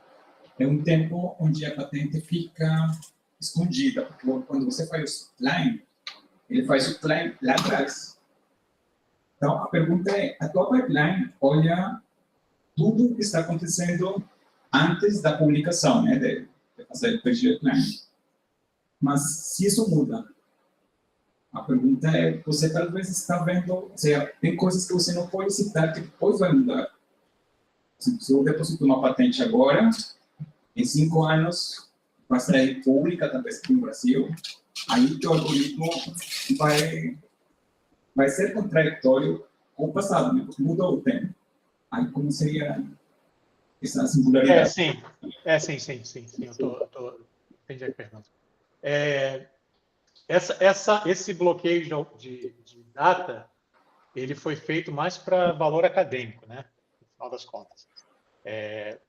é um tempo onde a patente fica escondida, porque quando você faz o line, ele faz o line lá atrás. Então, a pergunta é, a tua pipeline olha tudo o que está acontecendo antes da publicação, né, de fazer o PG line. Mas se isso muda, A pergunta é, você talvez está vendo, ou seja, tem coisas que você não pode citar que depois vai mudar. Se eu deposito uma patente agora, em 5 anos, vai sair pública, talvez aqui no Brasil, aí que o algoritmo vai ser contraditório com o passado, né? Porque mudou o tempo. Aí como seria essa singularidade? Sim. Entendi a pergunta. Esse bloqueio de data, ele foi feito mais para valor acadêmico, né? No final das contas.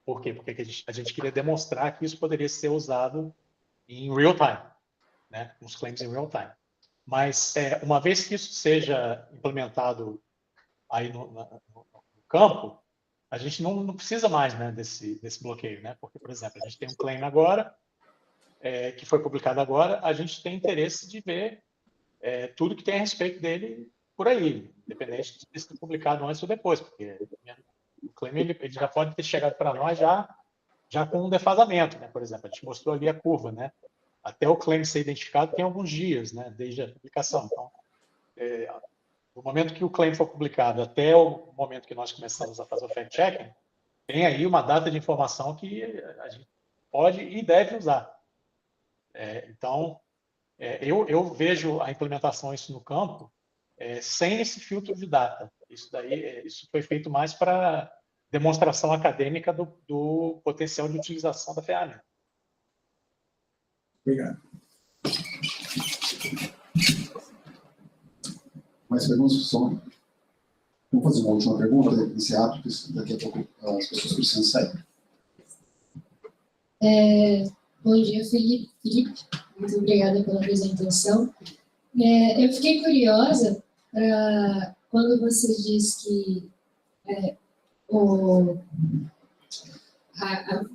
Por quê? Porque a gente queria demonstrar que isso poderia ser usado em real time, né? Os claims em real time. Mas, uma vez que isso seja implementado aí no campo, a gente não precisa mais, né, desse bloqueio, né? Porque, por exemplo, a gente tem um claim agora, que foi publicado agora, a gente tem interesse de ver tudo que tem a respeito dele por aí, independente de ser publicado antes ou depois, porque o claim ele já pode ter chegado para nós já com um defasamento, né? Por exemplo, a gente mostrou ali a curva, né? Até o claim ser identificado tem alguns dias, né? Desde a publicação. Então, do momento que o claim for publicado até o momento que nós começamos a fazer o fact-checking, tem aí uma data de informação que a gente pode e deve usar. Então, eu vejo a implementação isso no campo sem esse filtro de data. Isso foi feito mais para demonstração acadêmica do potencial de utilização da ferramenta. Obrigado. Mais perguntas, pessoal? Vamos fazer uma última pergunta, encerrar, porque daqui a pouco as pessoas precisam sair. Bom dia, Felipe. Muito obrigada pela apresentação. Eu fiquei curiosa quando você diz que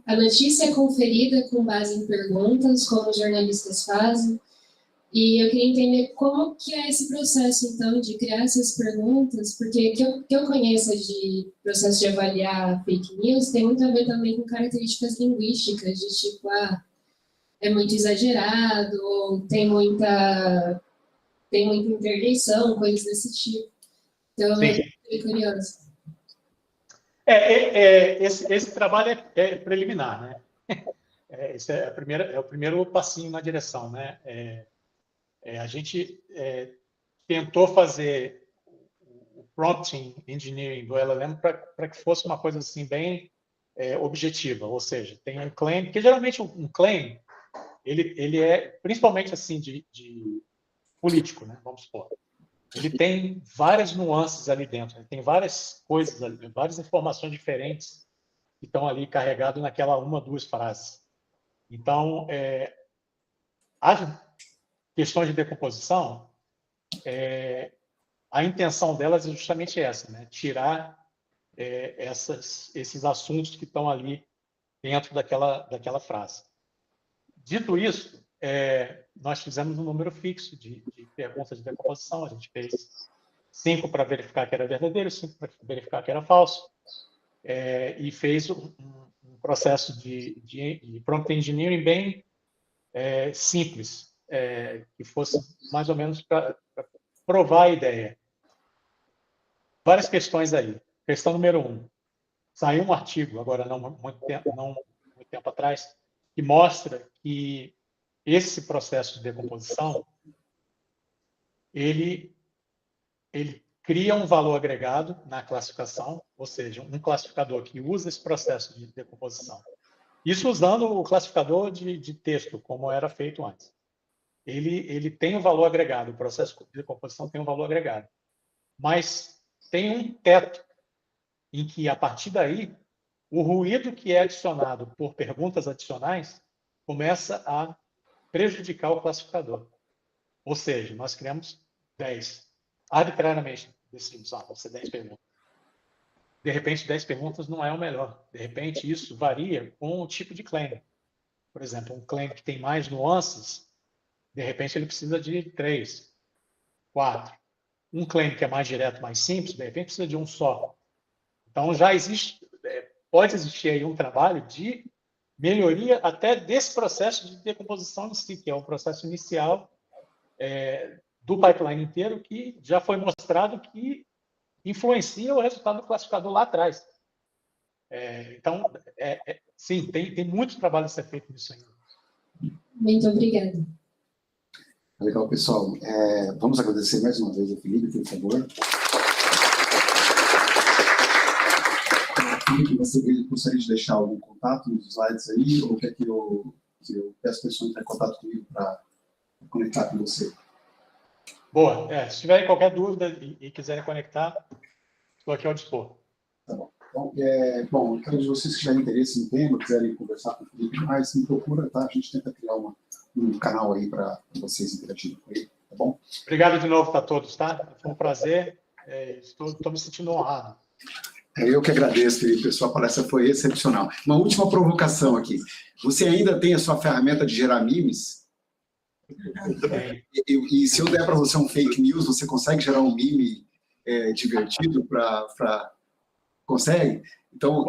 a notícia é conferida com base em perguntas, como os jornalistas fazem, e eu queria entender como que é esse processo, então, de criar essas perguntas, porque que eu conheço de processo de avaliar fake news tem muito a ver também com características linguísticas, de tipo, é muito exagerado, ou tem muita interjeição, coisas desse tipo. Então, eu fiquei curiosa. Esse trabalho é preliminar, né? Esse é o primeiro passinho na direção, né? A gente tentou fazer o prompt engineering do LLM para que fosse uma coisa assim bem objetiva, ou seja, tem um claim, porque geralmente um claim ele é principalmente assim de político, né? Vamos supor. Ele tem várias nuances ali dentro, tem várias coisas ali, várias informações diferentes que estão ali carregadas naquela uma, duas frases. Então, as questões de decomposição, a intenção delas é justamente essa, né? Tirar esses assuntos que estão ali dentro daquela frase. Dito isso, nós fizemos um número fixo de perguntas de decomposição. A gente fez 5 para verificar que era verdadeiro, 5 para verificar que era falso, e fez um processo de prompt engineering bem simples, que fosse mais ou menos para provar a ideia. Várias questões aí. Questão número 1. Saiu um artigo, agora não muito tempo atrás, que mostra que esse processo de decomposição ele cria um valor agregado na classificação, ou seja, um classificador que usa esse processo de decomposição. Isso usando o classificador de texto, como era feito antes. Ele tem um valor agregado, o processo de decomposição tem um valor agregado. Mas tem um teto em que, a partir daí, o ruído que é adicionado por perguntas adicionais começa a prejudicar o classificador. Ou seja, nós criamos 10. Arbitrariamente decidimos, vão ser 10 perguntas. De repente, 10 perguntas não é o melhor. De repente, isso varia com o tipo de claim. Por exemplo, um claim que tem mais nuances, de repente ele precisa de 3, 4. Um claim que é mais direto, mais simples, de repente precisa de um só. Então, já existe, pode existir aí um trabalho de melhoria até desse processo de decomposição em si, que é o processo inicial do pipeline inteiro que já foi mostrado que influencia o resultado do classificador lá atrás. Então, sim, tem muito trabalho a ser feito nisso ainda. Muito obrigada. Legal, pessoal. Vamos agradecer mais uma vez ao Felipe, por favor. Felipe, você gostaria de deixar algum contato nos slides aí, ou quer que eu peço a pessoa entrar em contato comigo para conectar com você? Boa. Se tiverem qualquer dúvida e quiserem conectar, estou aqui ao dispor. Tá bom. Bom, aqueles de vocês que tiverem interesse no tema, quiserem conversar com o Felipe mais, me procura, tá? A gente tenta criar um canal aí para vocês interagirem com ele, tá bom? Obrigado de novo para todos, tá? Foi um prazer. Estou me sentindo honrado. Eu que agradeço, Felipe. A sua palestra foi excepcional. Uma última provocação aqui. Você ainda tem a sua ferramenta de gerar memes? E se eu der para você um fake news, você consegue gerar um meme divertido para... Consegue? Então,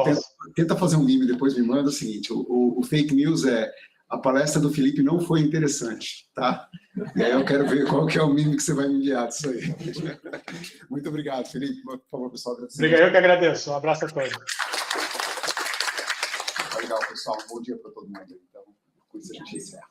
tenta fazer um meme, depois me manda o seguinte, o fake news a palestra do Felipe não foi interessante, tá? E aí eu quero ver qual que é o meme que você vai me enviar disso aí. Muito obrigado, Felipe. Por favor, pessoal. Obrigado, eu que agradeço. Um abraço a todos. Tá legal, pessoal. Um bom dia para todo mundo. Então, com isso a gente encerra.